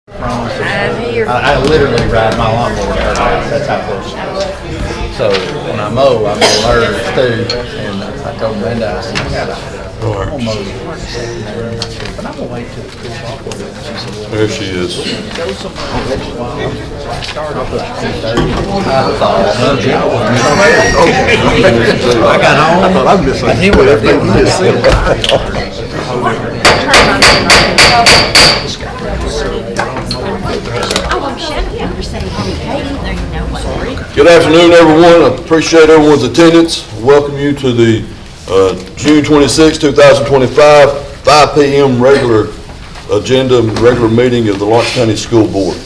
I literally ride my lawnmower to her house. That's how close she is. So when I mow hers too. And I told Brenda, I said, I gotta mow the but I'm gonna wait till it's cool off a little bit. She said, well, there she is. I started off at 2:30. I got home. I thought I was just like, he would have been just sitting. Good afternoon, everyone. I appreciate everyone's attendance. Welcome you to the June 26, 2025, 5 p.m. regular agenda, regular meeting of the Lawrence County School Board.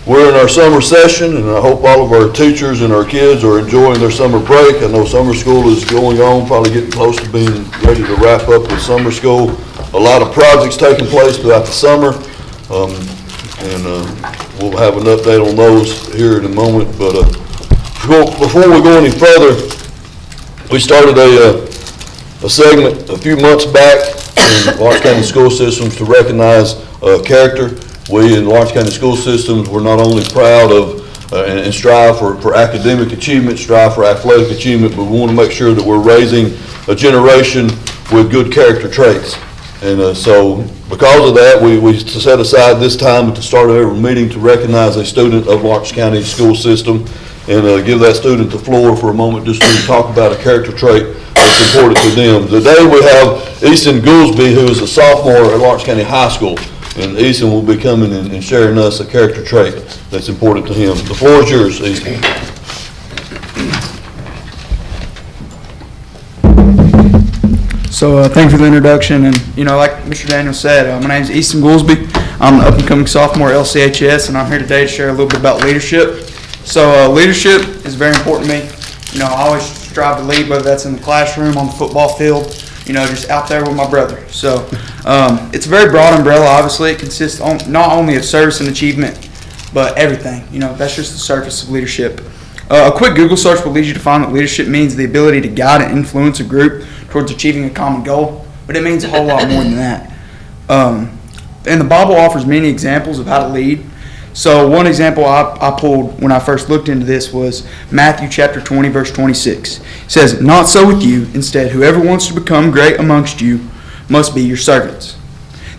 We're in our summer session, and I hope all of our teachers and our kids are enjoying their summer break. I know summer school is going on, probably getting close to being ready to wrap up with summer school. A lot of projects taking place throughout the summer, and we'll have an update on those here in a moment. But before we go any further, we started a segment a few months back in Lawrence County School Systems to recognize character. We in Lawrence County School Systems, we're not only proud of and strive for academic achievement, strive for athletic achievement, but we want to make sure that we're raising a generation with good character traits. And so because of that, we set aside this time at the start of every meeting to recognize a student of Lawrence County School System and give that student the floor for a moment just to talk about a character trait that's important to them. Today we have Easton Goolsby, who is a sophomore at Lawrence County High School. And Easton will be coming and sharing us a character trait that's important to him. The floor is yours, Easton. So thanks for the introduction, and like Mr. Daniel said, my name is Easton Goolsby. I'm an up-and-coming sophomore at LCSS, and I'm here today to share a little bit about leadership. So leadership is very important to me. I always strive to lead, whether that's in the classroom, on the football field, just out there with my brother. So it's a very broad umbrella. Obviously, it consists not only of service and achievement, but everything. That's just the surface of leadership. A quick Google search will lead you to find that leadership means the ability to guide and influence a group towards achieving a common goal, but it means a whole lot more than that. And the Bible offers many examples of how to lead. So one example I pulled when I first looked into this was Matthew chapter 20, verse 26. It says, "Not so with you. Instead, whoever wants to become great amongst you must be your servants."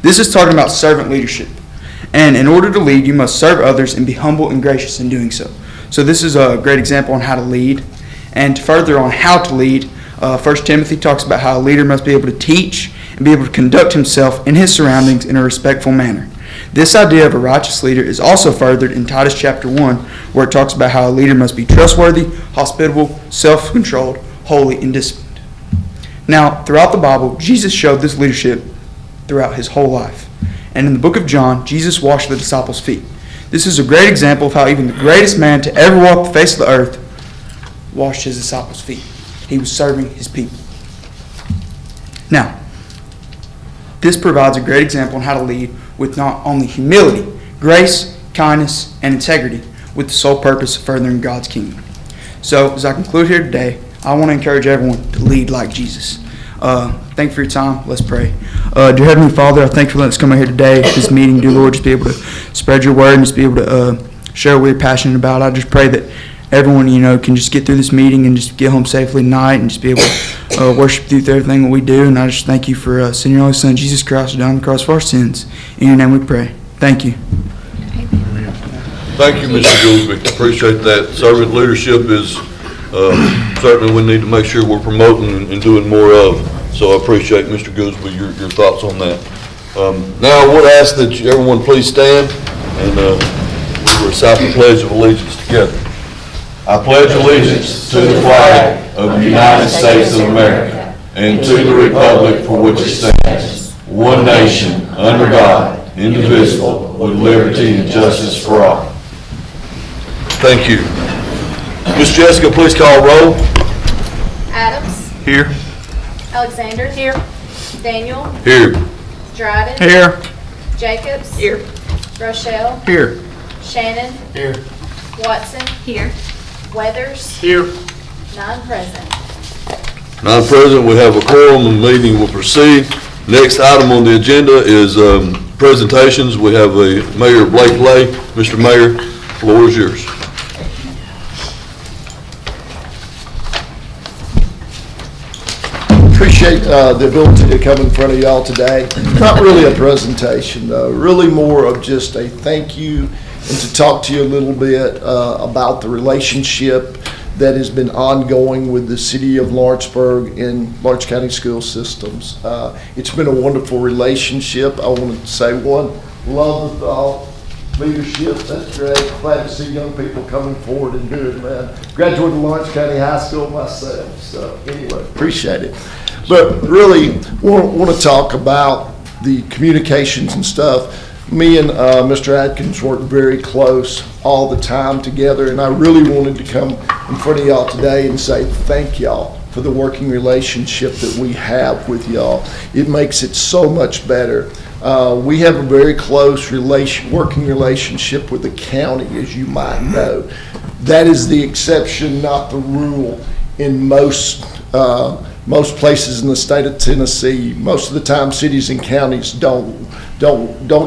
This is talking about servant leadership. And in order to lead, you must serve others and be humble and gracious in doing so. So this is a great example on how to lead. And further on how to lead, 1 Timothy talks about how a leader must be able to teach and be able to conduct himself in his surroundings in a respectful manner. This idea of a righteous leader is also furthered in Titus chapter 1, where it talks about how a leader must be trustworthy, hospitable, self-controlled, holy, and disciplined. Now, throughout the Bible, Jesus showed this leadership throughout his whole life. And in the book of John, Jesus washed the disciples' feet. This is a great example of how even the greatest man to ever walk the face of the earth washed his disciples' feet. He was serving his people. Now, this provides a great example on how to lead with not only humility, grace, kindness, and integrity, with the sole purpose of furthering God's kingdom. So, as I conclude here today, I want to encourage everyone to lead like Jesus. Thank you for your time. Let's pray. Dear Heavenly Father, I thank you for letting us come here today at this meeting. Dear Lord, just be able to spread your word and just be able to share what we're passionate about. I just pray that everyone, can just get through this meeting and just get home safely tonight and just be able to worship you through everything that we do. And I just thank you for sending your only Son, Jesus Christ, down the cross for our sins. In your name we pray. Thank you. Thank you, Mr. Goolsby. Appreciate that. Servant leadership is certainly we need to make sure we're promoting and doing more of. So I appreciate, Mr. Goolsby, your thoughts on that. Now I would ask that everyone please stand and we recite the Pledge of Allegiance together. I pledge allegiance to the flag of the United States of America and to the republic for which it stands, one nation, under God, indivisible, with liberty and justice for all. Thank you. Ms. Jessica, please call roll. Adams. Here. Alexander. Here. Daniel. Here. Dryden. Here. Jacobs. Here. Rochelle. Here. Shannon. Here. Watson. Here. Weathers. Here. 9 present. None present, we have a quorum and the meeting will proceed. Next item on the agenda is presentations. We have Mayor Blake Lay. Mr. Mayor, floor is yours. Appreciate the ability to come in front of y'all today. Not really a presentation, though, really more of just a thank you and to talk to you a little bit about the relationship that has been ongoing with the city of Lawrenceburg and Lawrence County school systems. It's been a wonderful relationship. I want to say one, love the leadership. That's great. Glad to see young people coming forward and doing that. Graduated Lawrence County High School myself, so anyway, appreciate it. But really want to talk about the communications and stuff. Me and Mr. Atkins work very close all the time together, and I really wanted to come in front of y'all today and say thank y'all for the working relationship that we have with y'all. It makes it so much better. We have a very close working relationship with the county, as you might know. That is the exception, not the rule, in most places in the state of Tennessee. Most of the time, cities and counties don't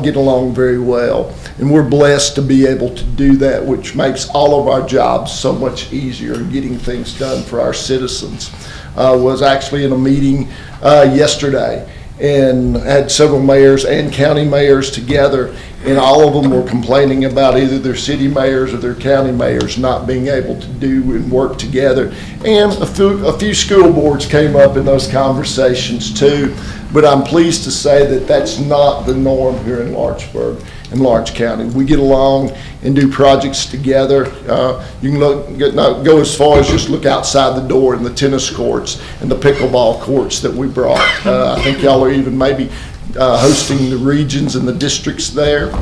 get along very well, and we're blessed to be able to do that, which makes all of our jobs so much easier in getting things done for our citizens. Was actually in a meeting yesterday and had several mayors and county mayors together, and all of them were complaining about either their city mayors or their county mayors not being able to do and work together. And a few school boards came up in those conversations too, but I'm pleased to say that that's not the norm here in Lawrenceburg and Lawrence County. We get along and do projects together. You can go as far as just look outside the door in the tennis courts and the pickleball courts that we brought. I think y'all are even maybe hosting the regions and the districts there.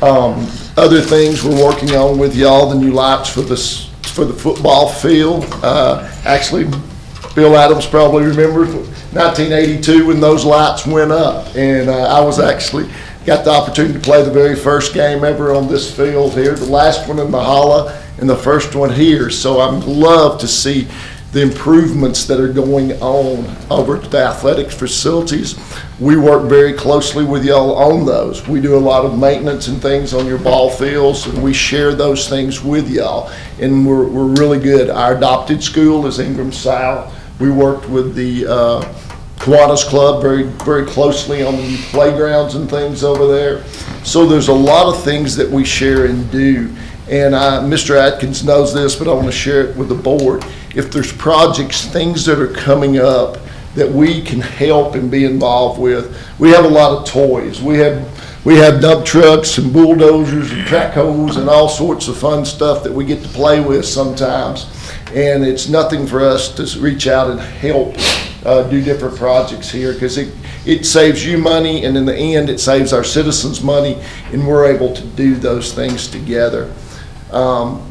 Other things we're working on with y'all, the new lights for the football field. Actually, Bill Adams probably remembers 1982 when those lights went up, and I was actually got the opportunity to play the very first game ever on this field here, the last one in the Holla and the first one here. So I'm love to see the improvements that are going on over at the athletics facilities. We work very closely with y'all on those. We do a lot of maintenance and things on your ball fields, and we share those things with y'all, and we're really good. Our adopted school is Ingram South. We worked with the Kiwanis Club very, very closely on the new playgrounds and things over there. So there's a lot of things that we share and do. And Mr. Atkins knows this, but I want to share it with the board. If there's projects, things that are coming up that we can help and be involved with, we have a lot of toys. We have dump trucks and bulldozers and track hoes and all sorts of fun stuff that we get to play with sometimes. And it's nothing for us to reach out and help do different projects here, because it saves you money, and in the end it saves our citizens money, and we're able to do those things together.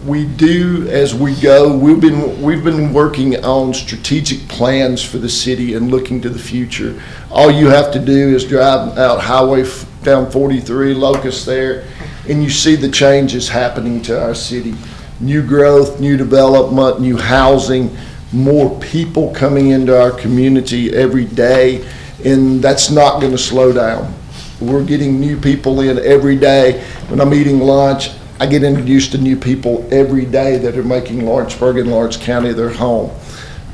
We do as we go. We've been working on strategic plans for the city and looking to the future. All you have to do is drive out highway down 43 Locust there, and you see the changes happening to our city. New growth, new development, new housing, more people coming into our community every day, and that's not going to slow down. We're getting new people in every day. When I'm eating lunch, I get introduced to new people every day that are making Lawrenceburg and Lawrence County their home.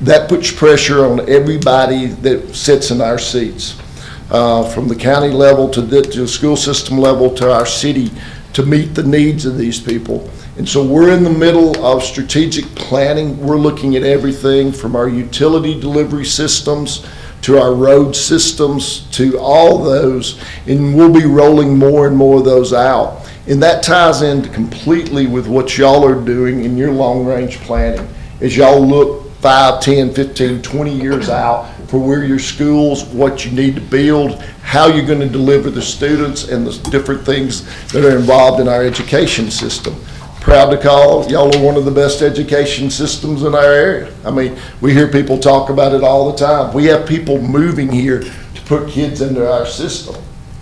That puts pressure on everybody that sits in our seats, from the county level to the school system level to our city, to meet the needs of these people. And so we're in the middle of strategic planning. We're looking at everything from our utility delivery systems to our road systems to all those, and we'll be rolling more and more of those out. And that ties in completely with what y'all are doing in your long-range planning. As y'all look 5, 10, 15, 20 years out for where your schools, what you need to build, how you're going to deliver the students, and the different things that are involved in our education system. Proud to call y'all are one of the best education systems in our area. I mean, we hear people talk about it all the time. We have people moving here to put kids into our system.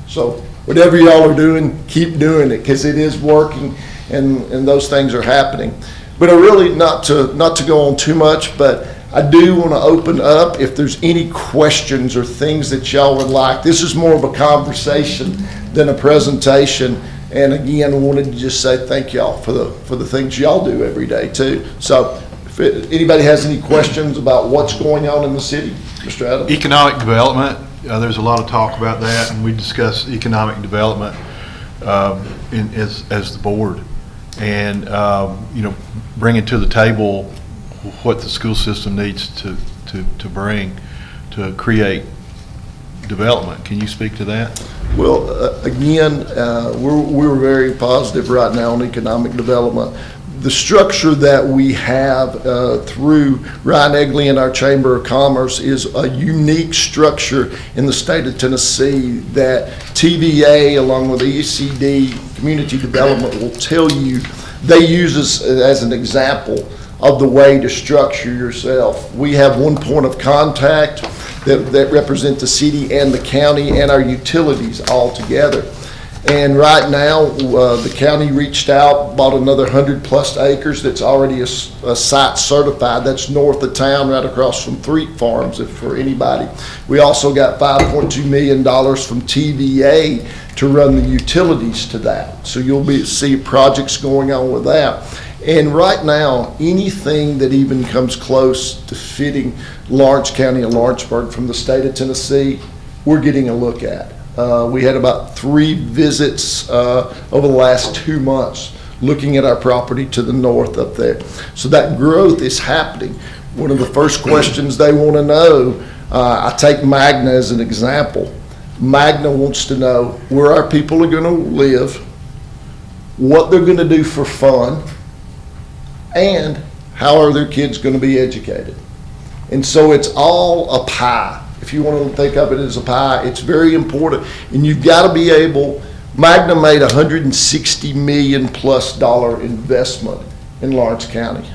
So whatever y'all are doing, keep doing it, because it is working, and those things are happening. But I really, not to go on too much, but I do want to open up if there's any questions or things that y'all would like. This is more of a conversation than a presentation. And again, I wanted to just say thank y'all for the things y'all do every day too. So if anybody has any questions about what's going on in the city, Mr. Adams? Economic development, there's a lot of talk about that, and we discuss economic development as the board. And, bringing to the table what the school system needs to bring to create development. Can you speak to that? Well, again, we're very positive right now on economic development. The structure that we have through Ryan Egley and our Chamber of Commerce is a unique structure in the state of Tennessee that TVA, along with ECD, Community Development, will tell you. They use us as an example of the way to structure yourself. We have one point of contact that represent the city and the county and our utilities all together. And right now, the county reached out, bought another 100+ acres that's already a site certified. That's north of town, right across from Threet Farms, if for anybody. We also got $5.2 million from TVA to run the utilities to that. So you'll see projects going on with that. And right now, anything that even comes close to fitting Lawrence County and Lawrenceburg from the state of Tennessee, we're getting a look at. We had about 3 visits over the last 2 months looking at our property to the north up there. So that growth is happening. One of the first questions they want to know, I take Magna as an example. Magna wants to know where our people are going to live, what they're going to do for fun, and how are their kids going to be educated. And so it's all a pie. If you want to think of it as a pie, it's very important. And you've got to be able, Magna made $160 million+ investment in Lawrence County.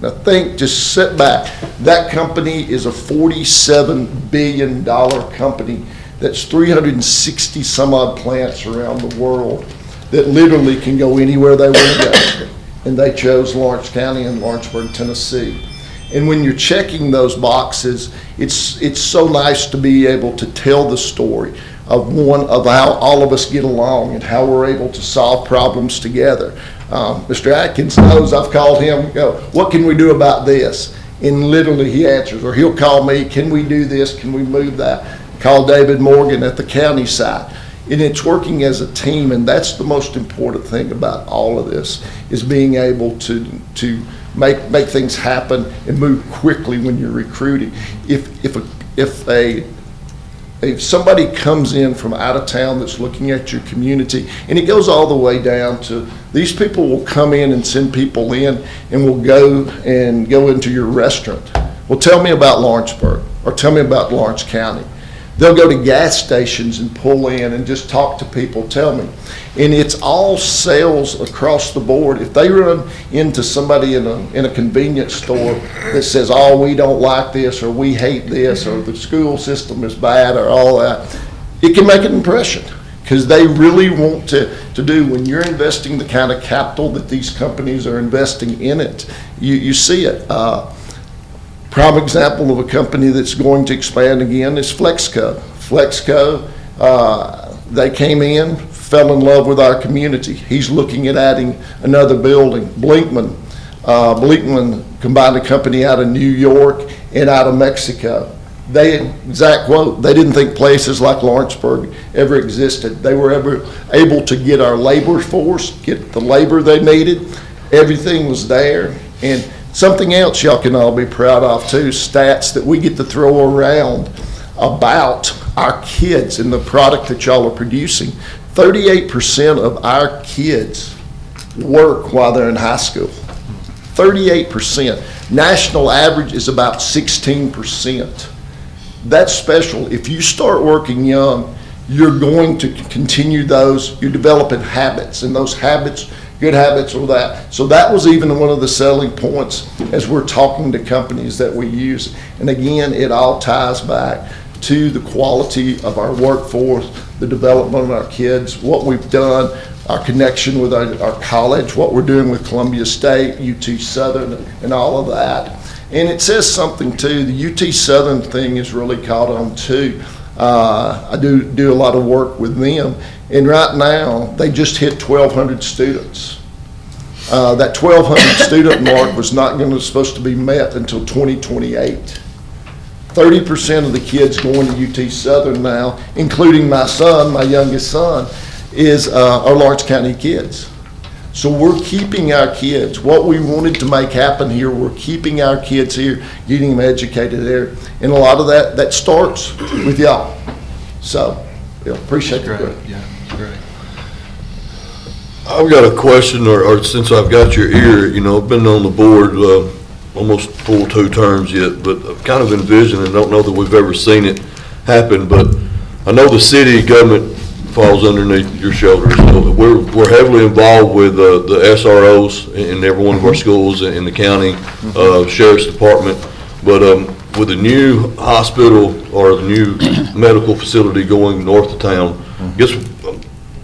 Now think, just sit back. That company is a $47 billion company that's 360 some odd plants around the world that literally can go anywhere they want to go. And they chose Lawrence County and Lawrenceburg, Tennessee. And when you're checking those boxes, it's so nice to be able to tell the story of how all of us get along and how we're able to solve problems together. Mr. Atkins knows I've called him, what can we do about this? And literally he answers, or he'll call me, can we do this? Can we move that? Call David Morgan at the county side. And it's working as a team, and that's the most important thing about all of this, is being able to make things happen and move quickly when you're recruiting. If somebody comes in from out of town that's looking at your community, and it goes all the way down to, these people will come in and send people in and will go into your restaurant. Well, tell me about Lawrenceburg, or tell me about Lawrence County. They'll go to gas stations and pull in and just talk to people, tell me. And it's all sales across the board. If they run into somebody in a convenience store that says, oh, we don't like this, or we hate this, or the school system is bad, or all that, it can make an impression, because they really want to do, when you're investing the kind of capital that these companies are investing in it, you see it. Prime example of a company that's going to expand again is Flexco. Flexco, they came in, fell in love with our community. He's looking at adding another building. Blinkman combined a company out of New York and out of Mexico. Exact quote, they didn't think places like Lawrenceburg ever existed. They were ever able to get our labor force, get the labor they needed. Everything was there. And something else y'all can all be proud of too, stats that we get to throw around about our kids and the product that y'all are producing. 38% of our kids work while they're in high school. 38%. National average is about 16%. That's special. If you start working young, you're going to continue those. You're developing habits, and those habits, good habits or that. So that was even one of the selling points as we're talking to companies that we use. And again, it all ties back to the quality of our workforce, the development of our kids, what we've done, our connection with our college, what we're doing with Columbia State, UT Southern, and all of that. And it says something too, the UT Southern thing is really caught on too. I do a lot of work with them, and right now, they just hit 1,200 students. That 1,200 student mark was not supposed to be met until 2028. 30% of the kids going to UT Southern now, including my son, my youngest son, are Lawrence County kids. So we're keeping our kids. What we wanted to make happen here, we're keeping our kids here, getting them educated there. And a lot of that starts with y'all. So, yeah, appreciate Great, it. yeah, it's great. I've got a question, or since I've got your ear, I've been on the board almost full 2 terms yet, but I've kind of envisioned, and don't know that we've ever seen it happen, but I know the city government falls underneath your shoulders. So we're heavily involved with the SROs in every one of our schools in the county, sheriff's department. But with the new hospital or the new medical facility going north of town, I guess I'm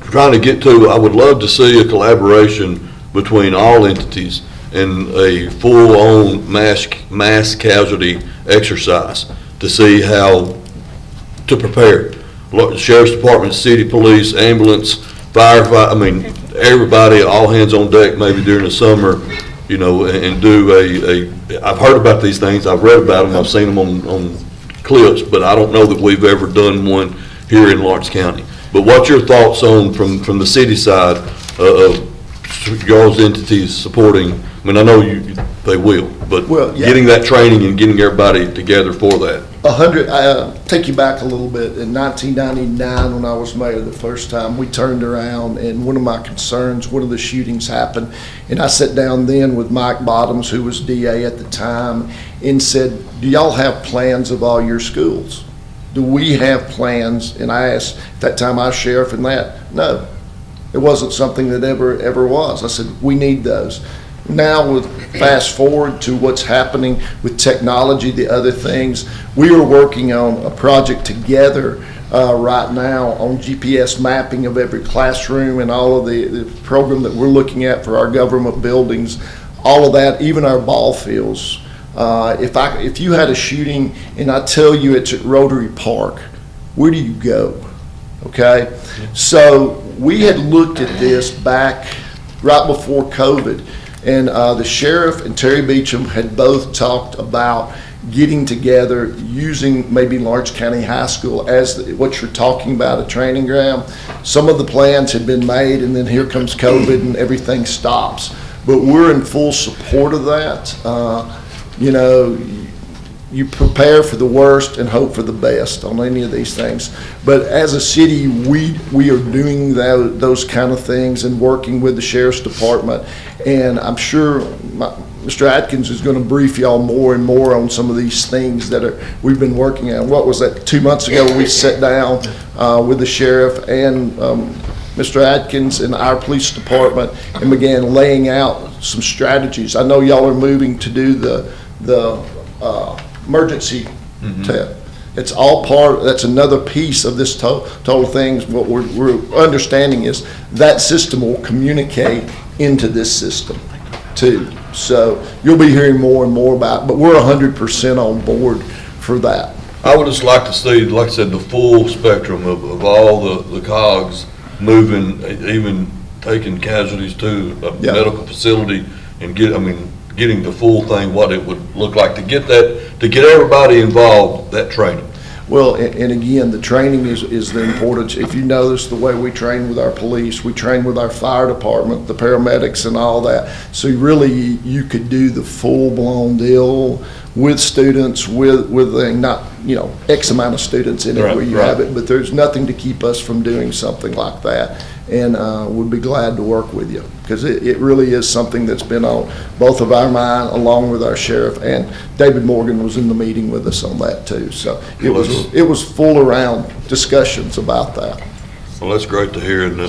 trying to get to, I would love to see a collaboration between all entities and a full-on mass casualty exercise to see how to prepare. Sheriff's Department, city police, ambulance, firefighter, everybody, all hands on deck maybe during the summer, and do I've heard about these things, I've read about them, I've seen them on clips, but I don't know that we've ever done one here in Lawrence County. But what's your thoughts on, from the city side, of y'all's entities supporting, I know they will, but Well, yeah. getting that training and getting everybody together for that? Take you back a little bit. In 1999, when I was mayor the first time, we turned around, and one of my concerns, one of the shootings happened, and I sat down then with Mike Bottoms, who was DA at the time, and said, do y'all have plans of all your schools? Do we have plans? And I asked, at that time, I was sheriff and that. No, it wasn't something that ever was. I said, we need those. Now, with fast forward to what's happening with technology, the other things, we are working on a project together right now on GPS mapping of every classroom and all of the program that we're looking at for our government buildings, all of that, even our ball fields. If you had a shooting and I tell you it's at Rotary Park, where do you go? Okay? So we had looked at this back right before COVID. And the sheriff and Terry Beecham had both talked about getting together, using maybe Lawrence County High School as what you're talking about, a training ground. Some of the plans had been made, and then here comes COVID and everything stops. But we're in full support of that. You prepare for the worst and hope for the best on any of these things. But as a city, we are doing those kind of things and working with the sheriff's department. And I'm sure Mr. Atkins is going to brief y'all more and more on some of these things that we've been working on. What was that, 2 months ago, we sat down with the sheriff and Mr. Atkins and our police department and began laying out some strategies. I know y'all are moving to do the emergency tip. It's all that's another piece of this total thing. What we're understanding is that system will communicate into this system too. So you'll be hearing more and more about it, but we're 100% on board for that. I would just like to see, like I said, the full spectrum of all the cogs moving, even taking casualties to a medical facility and getting the full thing, what it would look like to get everybody involved, that training. Well, and again, the training is the importance. If you notice the way we train with our police, we train with our fire department, the paramedics and all that. So really, you could do the full-blown deal with students, with not, X amount of students in it where you have it, but there's nothing to keep us from doing something like that. And we'd be glad to work with you, because it really is something that's been on both of our mind, along with our sheriff, and David Morgan was in the meeting with us on that too. So it was full around discussions about that. Well, that's great to hear. And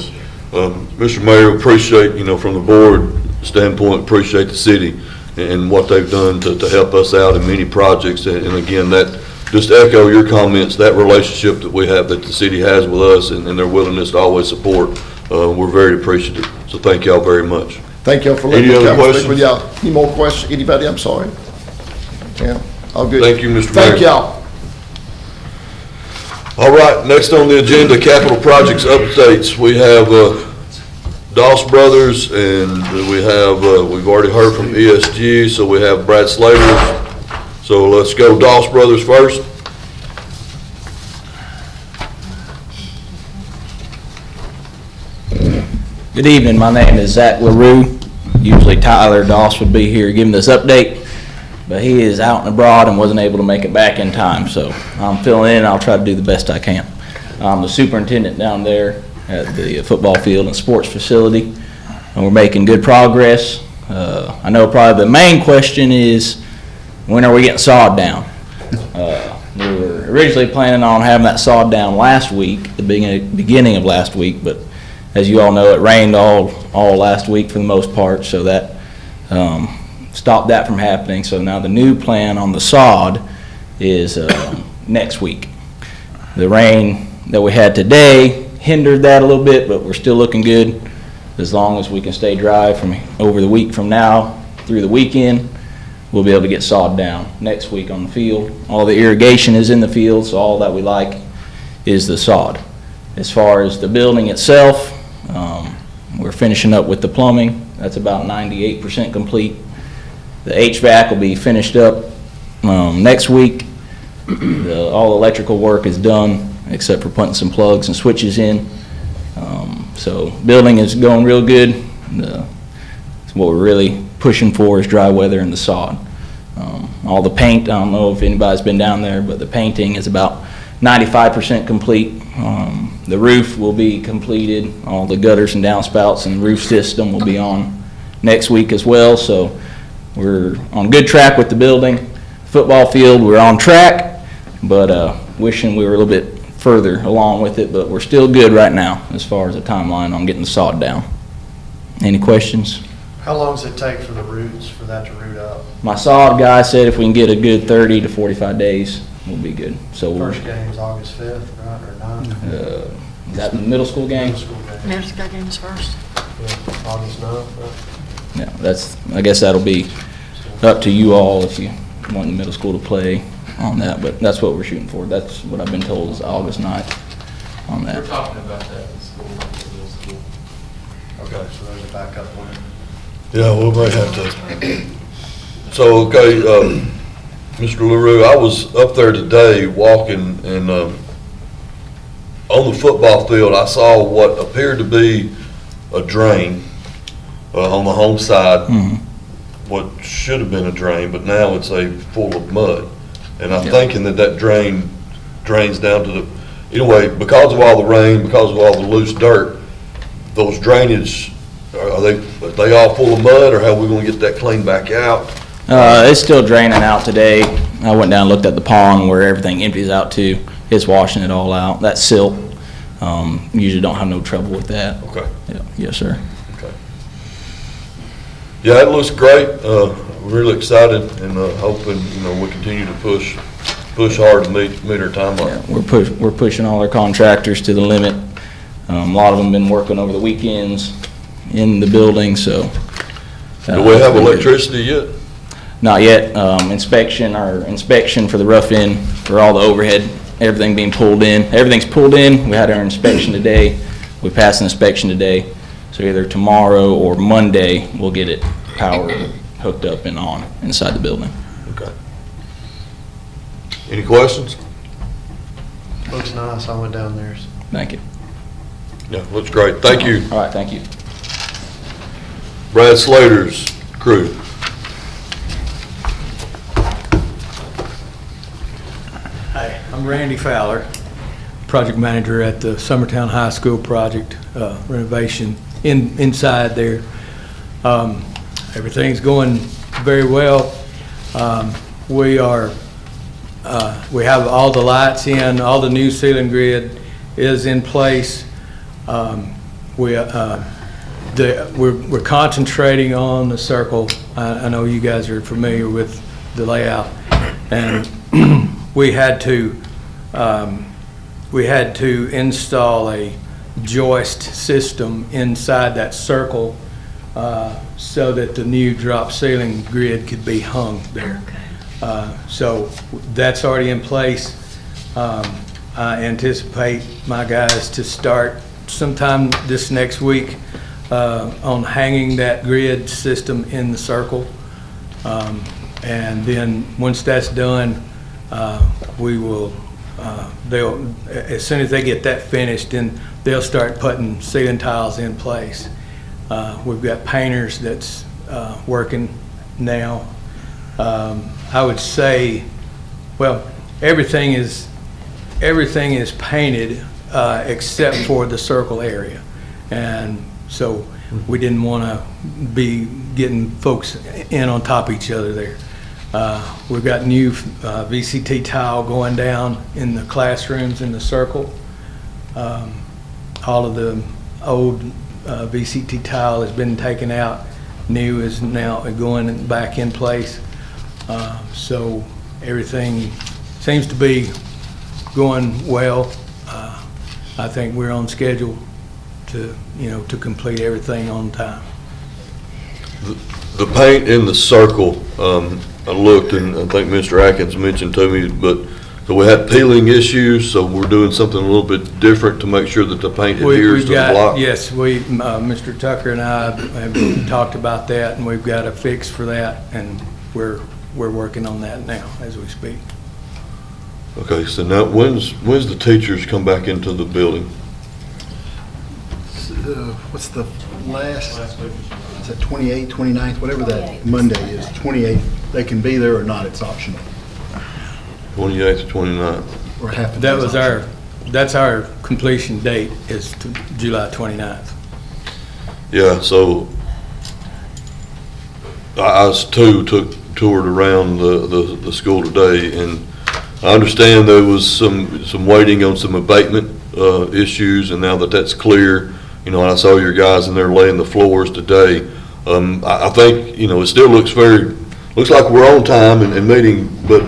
Mr. Mayor, appreciate, from the board standpoint, appreciate the city and what they've done to help us out in many projects. And again, that just echo your comments, that relationship that we have, that the city has with us, and their willingness to always support, we're very appreciative. So thank y'all very much. Thank y'all for letting me come speak with y'all. Any more questions? Anybody? I'm sorry. Yeah, all good. Thank you, Mr. Mayor. Thank y'all. All right, next on the agenda, capital projects updates. We have Doss Brothers, and we have, we've already heard from ESG, so we have Brad Slater. So let's go Doss Brothers first. Good evening, my name is Zach LaRue. Usually Tyler Doss would be here giving this update, but he is out and abroad and wasn't able to make it back in time, so I'm filling in and I'll try to do the best I can. I'm the superintendent down there at the football field and sports facility, and we're making good progress. I know probably the main question is, when are we getting sod down? We were originally planning on having that sod down last week, the beginning of last week, but as you all know, it rained all last week for the most part, so that stopped that from happening. So now the new plan on the sod is next week. The rain that we had today hindered that a little bit, but we're still looking good. As long as we can stay dry from over the week from now through the weekend, we'll be able to get sod down next week on the field. All the irrigation is in the field, so all that we like is the sod. As far as the building itself, we're finishing up with the plumbing. That's about 98% complete. The HVAC will be finished up next week. All electrical work is done except for putting some plugs and switches in. So building is going real good. What we're really pushing for is dry weather and the sod. All the paint, I don't know if anybody's been down there, but the painting is about 95% complete. The roof will be completed. All the gutters and downspouts and roof system will be on next week as well. So we're on good track with the building. Football field, we're on track, but wishing we were a little bit further along with it, but we're still good right now as far as the timeline on getting the sod down. Any questions? How long does it take for the roots, for that to root up? My sod guy said if we can get a good 30 to 45 days, we'll be good. So we're, First game is August 5th, right, or 9th? is that the middle school game? Middle school game. Middle school games first. Yeah, August 9th, right? Yeah, that's, I guess that'll be up to you all if you want the middle school to play on that, but that's what we're shooting for. That's what I've been told is August 9th on that. We're talking about that in school, middle school. Okay, so there's a backup plan. Yeah, we may have to. So, okay, Mr. LaRue, I was up there today walking, and on the football field, I saw what appeared to be a drain on the home side. What should have been a drain, but now it's full of mud. And I'm thinking that drain drains down to the, anyway, because of all the rain, because of all the loose dirt, those drainage, are they all full of mud, or how are we gonna get that cleaned back out? It's still draining out today. I went down and looked at the pond where everything empties out to. It's washing it all out. That silt, usually don't have no trouble with that. Okay. Yeah, yes, sir. Okay. Yeah, it looks great. We're really excited and hoping, we continue to push hard to meet our timeline. Yeah, we're pushing all our contractors to the limit. A lot of them been working over the weekends in the building, so. Do we have electricity yet? Not yet. Our inspection for the rough end, for all the overhead, everything being pulled in. Everything's pulled in. We had our inspection today. We passed the inspection today. So either tomorrow or Monday, we'll get it power hooked up and on inside the building. Okay. Any questions? Looks nice, I went down there. Thank you. Yeah, looks great. Thank you. All right, thank you. Brad Slater's crew. Hi, I'm Randy Fowler, project manager at the Summertown High School project renovation inside there. Everything's going very well. We have all the lights in, all the new ceiling grid is in place. We're concentrating on the circle. I know you guys are familiar with the layout, and we had to install a joist system inside that circle so that the new drop ceiling grid could be hung there. Okay. So that's already in place. I anticipate my guys to start sometime this next week on hanging that grid system in the circle. And then, once that's done, we will, as soon as they get that finished, then they'll start putting ceiling tiles in place. We've got painters that's working now. I would say, well, everything is painted except for the circle area. And so we didn't want to be getting folks in on top of each other there. We've got new VCT tile going down in the classrooms in the circle. All of the old VCT tile has been taken out. New is now going back in place. So everything seems to be going well. I think we're on schedule to complete everything on time. The paint in the circle, I looked, and I think Mr. Atkins mentioned to me, but so we had peeling issues, so we're doing something a little bit different to make sure that the paint adheres to the block. Yes, Mr. Tucker and I have talked about that, and we've got a fix for that, and we're working on that now as we speak. Okay, so now when's the teachers come back into the building? What's the last, is that 28th, 29th, whatever that Monday is, 28th, they can be there or not, it's optional. 28th to 29th. Or half a That day's was optional. that's our completion date is July 29th. Yeah, so I toured around the school today, and I understand there was some waiting on some abatement issues, and now that that's clear, and I saw your guys in there laying the floors today. I think, it still looks like we're on time and meeting, but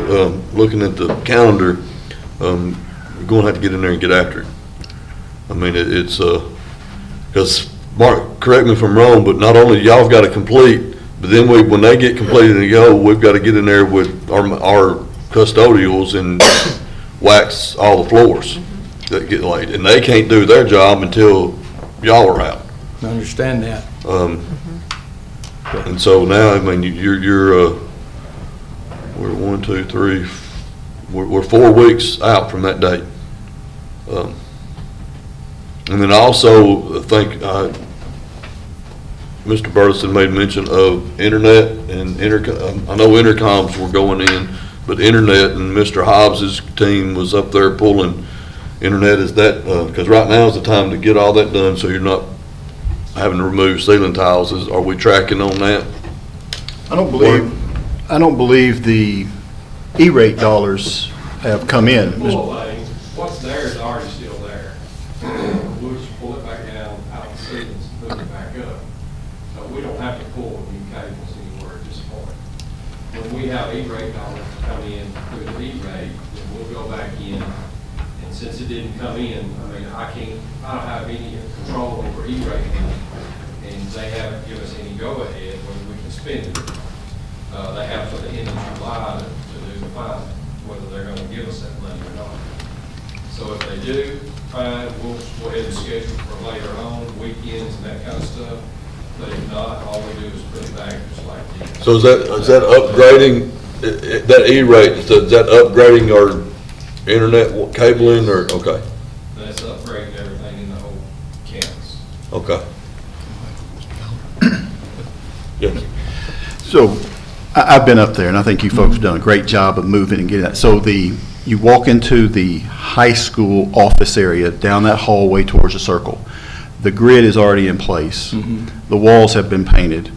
looking at the calendar, we're going to have to get in there and get after it. I mean, it's because Mark, correct me if I'm wrong, but not only y'all have got to complete, but then when they get completed and go, we've got to get in there with our custodials and wax all the floors that get laid, and they can't do their job until y'all are out. I understand that. And so now, I mean, you're we're 1, 2, 3, we're 4 weeks out from that date. And then also, I think Mr. Burleson made mention of internet and I know intercoms were going in, but internet, and Mr. Hobbs's team was up there pulling internet. Is that, because right now is the time to get all that done, so you're not having to remove ceiling tiles. Are we tracking on that? I don't believe the E-rate dollars have come in. What's there is already still there. We'll just pull it back down out of the ceilings, move it back up. So we don't have to pull new cables anywhere at this point. When we have E-rate dollars come in through the E-rate, then we'll go back in. And since it didn't come in, I mean, I don't have any control over E-rate money, and they haven't given us any go-ahead whether we can spend it. They have to the end of July to do the final, whether they're going to give us that money or not. So if they do, fine, we'll go ahead and schedule for later on, weekends and that kind of stuff. But if not, all we do is put it back just like this. So is that upgrading, that E-rate, is that upgrading our internet cabling, or, okay, That's upgrading everything in the whole campus. okay. Yes. So I've been up there, and I think you folks have done a great job of moving and getting that. So you walk into the high school office area, down that hallway towards the circle. The grid is already in place. The walls have been painted.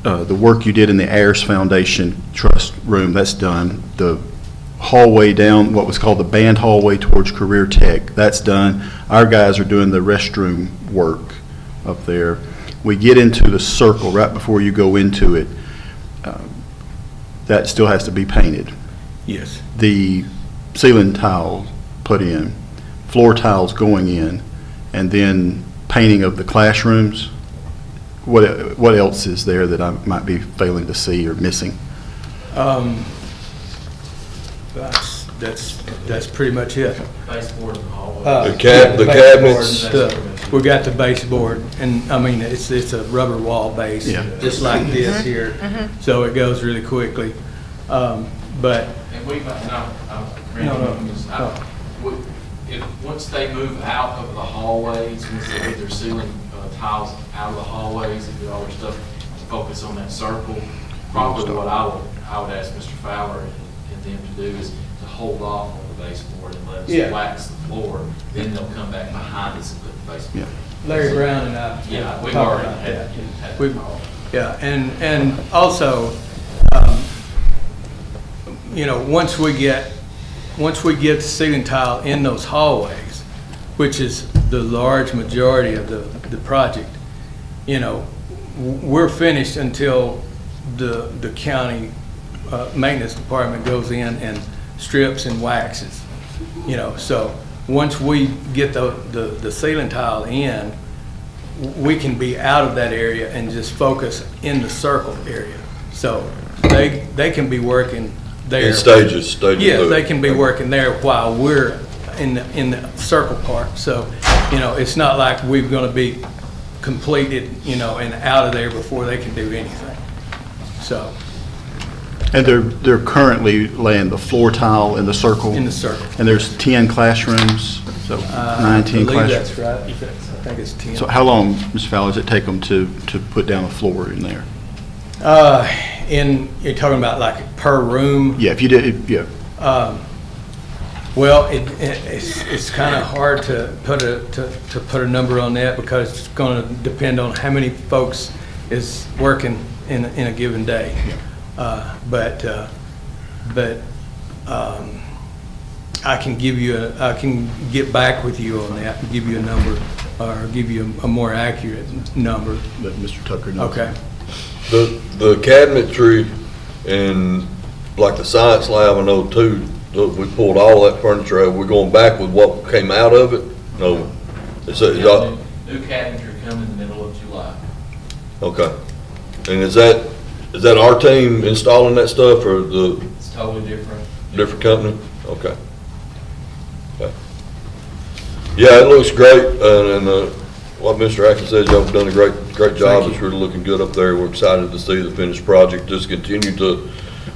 The work you did in the Ayers Foundation Trust room, that's done. The hallway down, what was called the band hallway towards Career Tech, that's done. Our guys are doing the restroom work up there. We get into the circle right before you go into it. That still has to be painted. Yes. The ceiling tile put in, floor tiles going in, and then painting of the classrooms. What else is there that I might be failing to see or missing? that's pretty much it. Baseboard in the hallway. The Baseboard, cabinets? We got the baseboard, and I mean, it's a rubber wall base, Yeah. just like this here, so it goes really quickly. But And we, No. once they move out of the hallways, once they get their ceiling tiles out of the hallways and do all their stuff, focus on that circle, probably what I would ask Mr. Fowler and them to do is to hold off on the baseboard and let Yeah. us wax the floor, then they'll come back behind us and put the baseboard. Larry Brown and I Yeah, we've talked already about had that. that. We've- Yeah, and also, you know, once we get the ceiling tile in those hallways, which is the large majority of the project, you know, we're finished until the county maintenance department goes in and strips and waxes, you know. So once we get the ceiling tile in, we can be out of that area and just focus in the circle area. So they can be working there. In stages. Yeah, they can be working there while we're in the circle part. So, you know, it's not like we're gonna be completed, you know, and out of there before they can do anything. So, And they're currently laying the floor tile in the circle? in the circle. And there's 10 classrooms, so 19 I believe classrooms? that's right. I think it's 10. So how long, Mr. Fowler, does it take them to put down the floor in there? You're talking about like per room? Yeah, if you did, yeah. Well, it's kind of hard to put a number on that because it's going to depend on how many folks is working in a given day. But I can get back with you on that and give you a number or give you a more accurate number. Let Mr. Tucker know. Okay. The cabinetry and like the science lab, I know too, we pulled all that furniture out. We're going back with what came out of it? No. New cabinetry come in the middle of July. Okay. And is that our team installing that stuff or the It's totally different. different company? Okay. Okay. Yeah, it looks great, and what Mr. Atkins said, y'all have done a great job. Thank you. It's really looking good up there. We're excited to see the finished project. Just continue to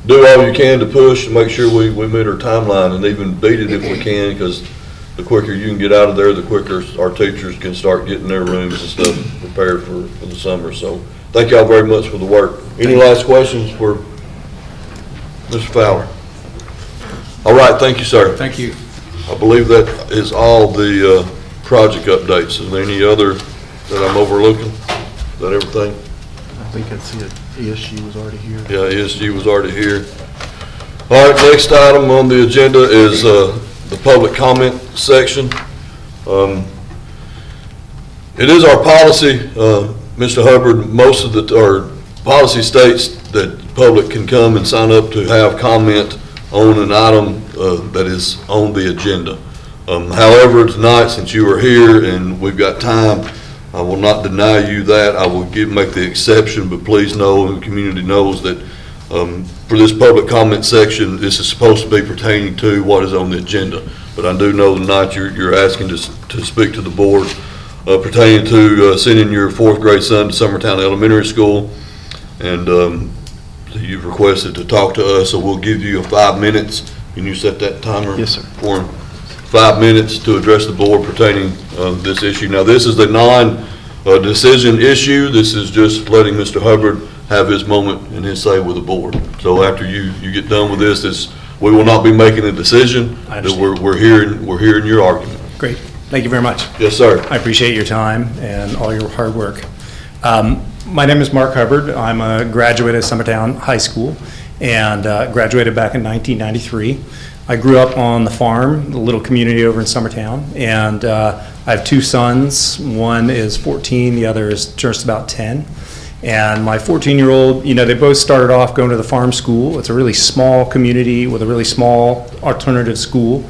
do all you can to push and make sure we meet our timeline and even beat it if we can, because the quicker you can get out of there, the quicker our teachers can start getting their rooms and stuff prepared for the summer. So thank y'all very much for the work. Any last questions for Mr. Fowler? All right, thank you, sir. Thank you. I believe that is all the project updates. Is there any other that I'm overlooking? Is that everything? I think that's it. ESG was already here. Yeah, ESG was already here. All right, next item on the agenda is the public comment section. It is our policy, Mr. Hubbard, most of our policy states that the public can come and sign up to have comment on an item that is on the agenda. However, tonight, since you are here and we've got time, I will not deny you that. I will make the exception, but please know, and the community knows that for this public comment section, this is supposed to be pertaining to what is on the agenda. But I do know tonight you're asking to speak to the board pertaining to sending your fourth grade son to Summertown Elementary School. And you've requested to talk to us, so we'll give you 5 minutes. Can you set that timer? Yes, sir. For him? 5 minutes to address the board pertaining this issue. Now, this is a non-decision issue. This is just letting Mr. Hubbard have his moment and his say with the board. So after you get done with this, we will not be making a decision. I That understand. we're hearing your argument. Great. Thank you very much. Yes, sir. I appreciate your time and all your hard work. My name is Mark Hubbard. I'm a graduate of Summertown High School and graduated back in 1993. I grew up on the farm, the little community over in Summertown, and I have two sons. One is 14, the other is just about 10. And my 14-year-old, you know, they both started off going to the farm school. It's a really small community with a really small alternative school.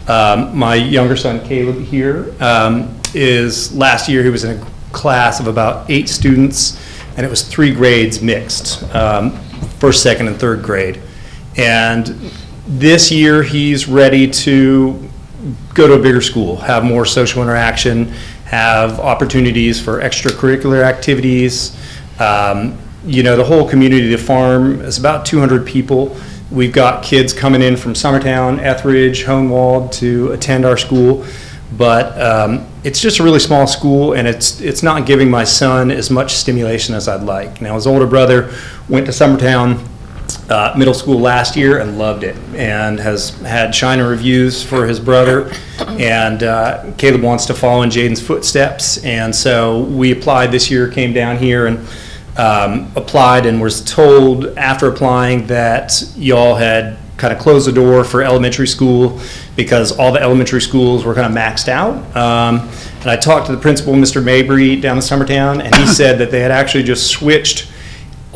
My younger son, Caleb, here, last year he was in a class of about 8 students, and it was 3 grades mixed, first, second, and third grade. And This year, he's ready to go to a bigger school, have more social interaction, have opportunities for extracurricular activities. The whole community, the farm is about 200 people. We've got kids coming in from Summertown, Etheridge, Homewald to attend our school. But it's just a really small school, and it's not giving my son as much stimulation as I'd like. Now, his older brother went to Summertown Middle School last year and loved it, and has had shining reviews for his brother. And Caleb wants to follow in Jaden's footsteps, and so we applied this year, came down here and applied, and was told after applying that y'all had kind of closed the door for elementary school because all the elementary schools were kind of maxed out. And I talked to the principal, Mr. Mabry, down in Summertown, and he said that they had actually just switched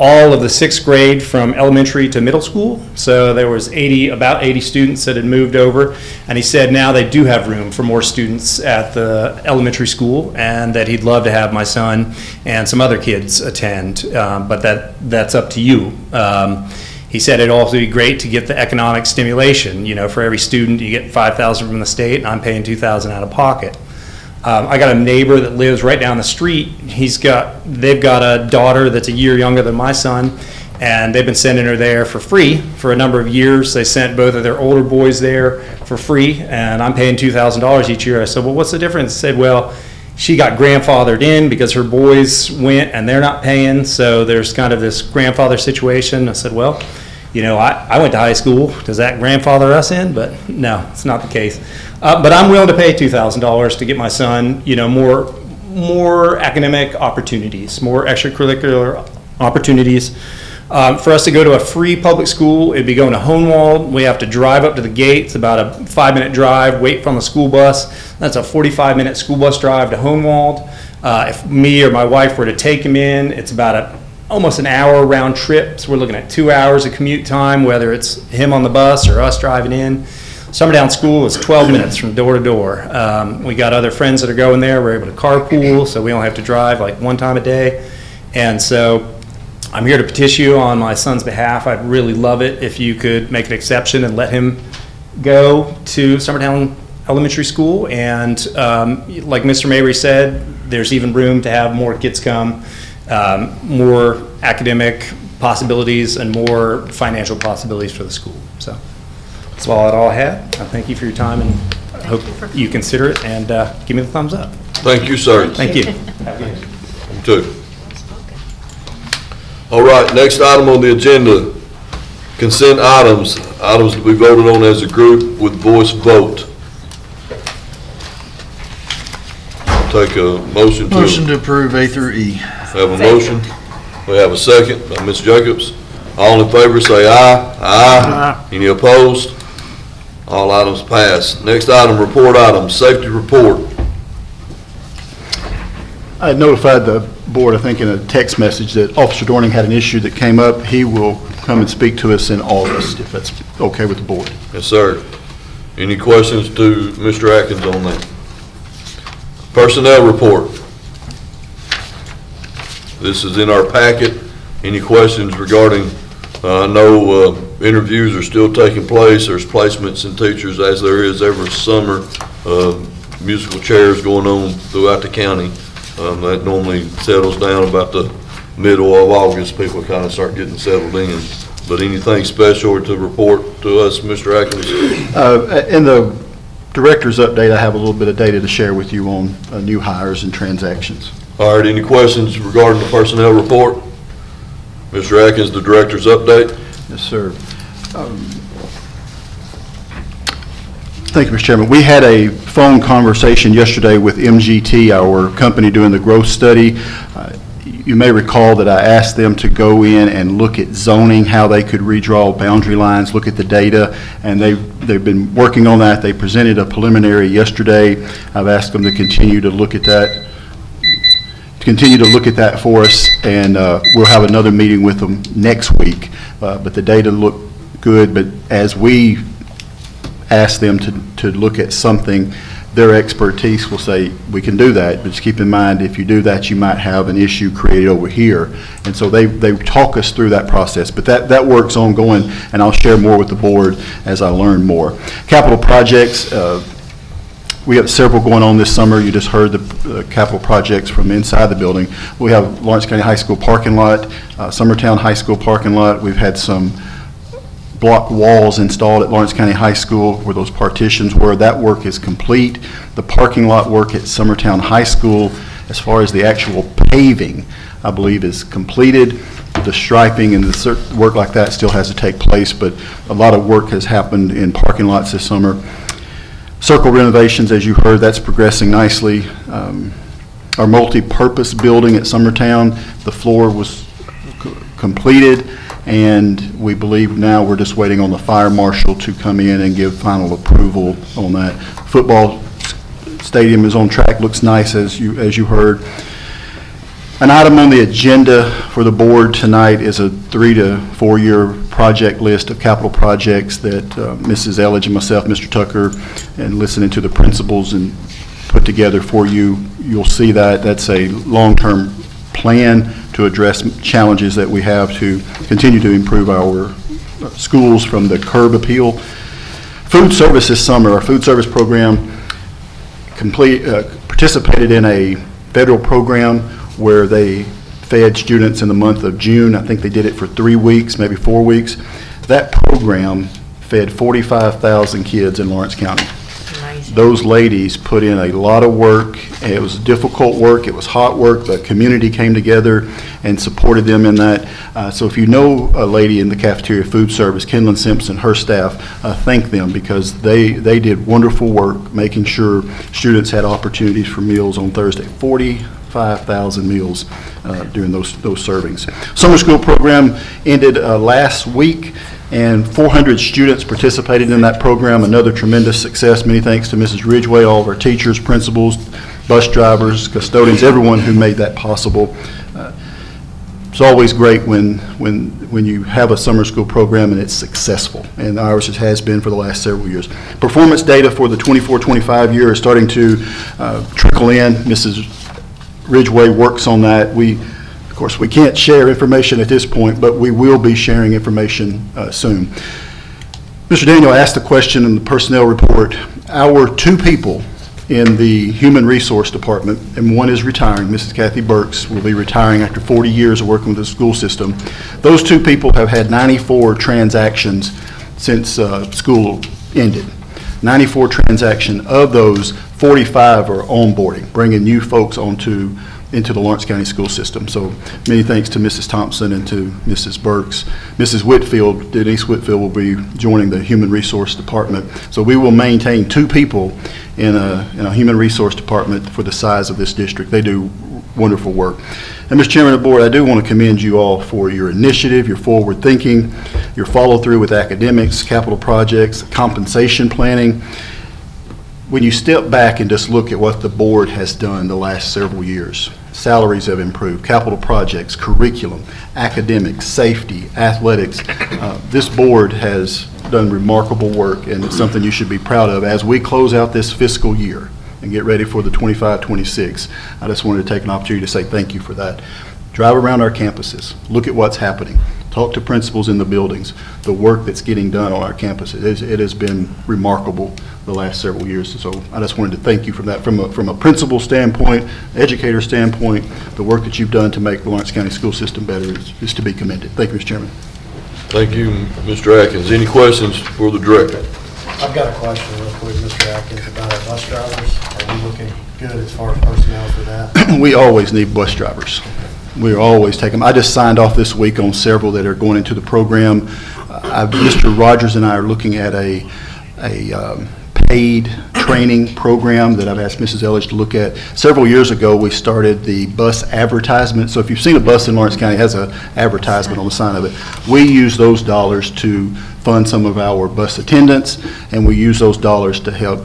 all of the 6th grade from elementary to middle school. So there was about 80 students that had moved over. And he said now they do have room for more students at the elementary school, and that he'd love to have my son and some other kids attend, but that's up to you. He said it'd also be great to get the economic stimulation. For every student, you get $5,000 from the state, and I'm paying $2,000 out of pocket. I got a neighbor that lives right down the street. They've got a daughter that's a year younger than my son, and they've been sending her there for free for a number of years. They sent both of their older boys there for free, and I'm paying $2,000 each year. I said, well, what's the difference? They said, well, she got grandfathered in because her boys went and they're not paying, so there's kind of this grandfather situation. I said, well, I went to high school. Does that grandfather us in? But no, it's not the case. But I'm willing to pay $2,000 to get my son, more academic opportunities, more extracurricular opportunities. For us to go to a free public school, it'd be going to Homewald. We have to drive up to the gate. It's about a 5-minute drive, wait for the school bus. That's a 45-minute school bus drive to Homewald. If me or my wife were to take him in, it's about almost an hour round trip. So we're looking at 2 hours of commute time, whether it's him on the bus or us driving in. Summertown School is 12 minutes from door to door. We got other friends that are going there. We're able to carpool, so we only have to drive like one time a day. And so I'm here to petition you on my son's behalf. I'd really love it if you could make an exception and let him go to Summertown Elementary School. And like Mr. Mabry said, there's even room to have more kids come, more academic possibilities and more financial possibilities for the school. So that's all I had. I thank you for your time, and I hope you consider it and give me the thumbs up. Thank you, sir. Thank you. You too. All right, next item on the agenda, consent items. Items to be voted on as a group with voice vote. I'll take a motion to. Motion to approve A through E. Have a motion. We have a second by Ms. Jacobs. All in favor say aye. Aye. Any opposed? All items pass. Next item, report items, safety report. I had notified the board, I think in a text message, that Officer Dorning had an issue that came up. He will come and speak to us in August, if that's okay with the board. Yes, sir. Any questions to Mr. Atkins on that? Personnel report. This is in our packet. Any questions regarding, I know interviews are still taking place. There's placements in teachers as there is every summer. Musical chairs going on throughout the county. That normally settles down about the middle of August. People kind of start getting settled in. But anything special to report to us, Mr. Atkins? In the director's update, I have a little bit of data to share with you on new hires and transactions. All right, any questions regarding the personnel report? Mr. Atkins, the director's update. Yes, sir. Thank you, Mr. Chairman. We had a phone conversation yesterday with MGT, our company doing the growth study. You may recall that I asked them to go in and look at zoning, how they could redraw boundary lines, look at the data, and they've been working on that. They presented a preliminary yesterday. I've asked them to continue to look at that for us, and we'll have another meeting with them next week. But the data look good, but as we asked them to look at something, their expertise will say, we can do that, but just keep in mind, if you do that, you might have an issue created over here. And so they talk us through that process, but that work's ongoing, and I'll share more with the board as I learn more. Capital projects, we have several going on this summer. You just heard the capital projects from inside the building. We have Lawrence County High School parking lot, Summertown High School parking lot. We've had some block walls installed at Lawrence County High School where those partitions were. That work is complete. The parking lot work at Summertown High School, as far as the actual paving, I believe is completed. The striping and the work like that still has to take place, but a lot of work has happened in parking lots this summer. Circle renovations, as you heard, that's progressing nicely. Our multi-purpose building at Summertown, the floor was completed, and we believe now we're just waiting on the fire marshal to come in and give final approval on that. Football stadium is on track, looks nice as you heard. An item on the agenda for the board tonight is a 3 to 4 year project list of capital projects that Mrs. Elledge and myself, Mr. Tucker, and listening to the principals and put together for you. You'll see that that's a long-term plan to address challenges that we have to continue to improve our schools from the curb appeal. Food service this summer, our food service program participated in a federal program where they fed students in the month of June. I think they did it for 3 weeks, maybe 4 weeks. That program fed 45,000 kids in Lawrence County. Amazing. Those ladies put in a lot of work. It was difficult work. It was hot work. The community came together and supported them in that. So if you know a lady in the cafeteria food service, Kenlyn Simpson, her staff, thank them because they did wonderful work making sure students had opportunities for meals on Thursday. 45,000 meals during those servings. Summer school program ended last week, and 400 students participated in that program. Another tremendous success. Many thanks to Mrs. Ridgway, all of our teachers, principals, bus drivers, custodians, everyone who made that possible. It's always great when you have a summer school program and it's successful, and ours has been for the last several years. Performance data for the 24-25 year is starting to trickle in. Mrs. Ridgway works on that. Of course, we can't share information at this point, but we will be sharing information soon. Mr. Daniel asked the question in the personnel report. Our 2 people in the Human Resource Department, and one is retiring. Mrs. Kathy Burks will be retiring after 40 years of working with the school system. Those 2 people have had 94 transactions since school ended. 94 transactions. Of those, 45 are onboarding, bringing new folks into the Lawrence County school system. So many thanks to Mrs. Thompson and to Mrs. Burks. Mrs. Whitfield, Denise Whitfield, will be joining the Human Resource Department. So we will maintain 2 people in a Human Resource Department for the size of this district. They do wonderful work. And Mr. Chairman of the board, I do want to commend you all for your initiative, your forward thinking, your follow through with academics, capital projects, compensation planning. When you step back and just look at what the board has done the last several years, salaries have improved, capital projects, curriculum, academics, safety, athletics. This board has done remarkable work, and it's something you should be proud of as we close out this fiscal year and get ready for the 25-26. I just wanted to take an opportunity to say thank you for that. Drive around our campuses, look at what's happening, talk to principals in the buildings, the work that's getting done on our campuses. It has been remarkable the last several years. So I just wanted to thank you for that. From a principal standpoint, educator standpoint, the work that you've done to make the Lawrence County school system better is to be commended. Thank you, Mr. Chairman. Thank you, Mr. Atkins. Any questions for the director? I've got a question real quick, Mr. Atkins, about our bus drivers. Are we looking good as far as personnel for that? We always need bus drivers. We always take them. I just signed off this week on several that are going into the program. Mr. Rogers and I are looking at a paid training program that I've asked Mrs. Elledge to look at. Several years ago, we started the bus advertisement. So if you've seen a bus in Lawrence County, it has an advertisement on the sign of it. We use those dollars to fund some of our bus attendants, and we use those dollars to help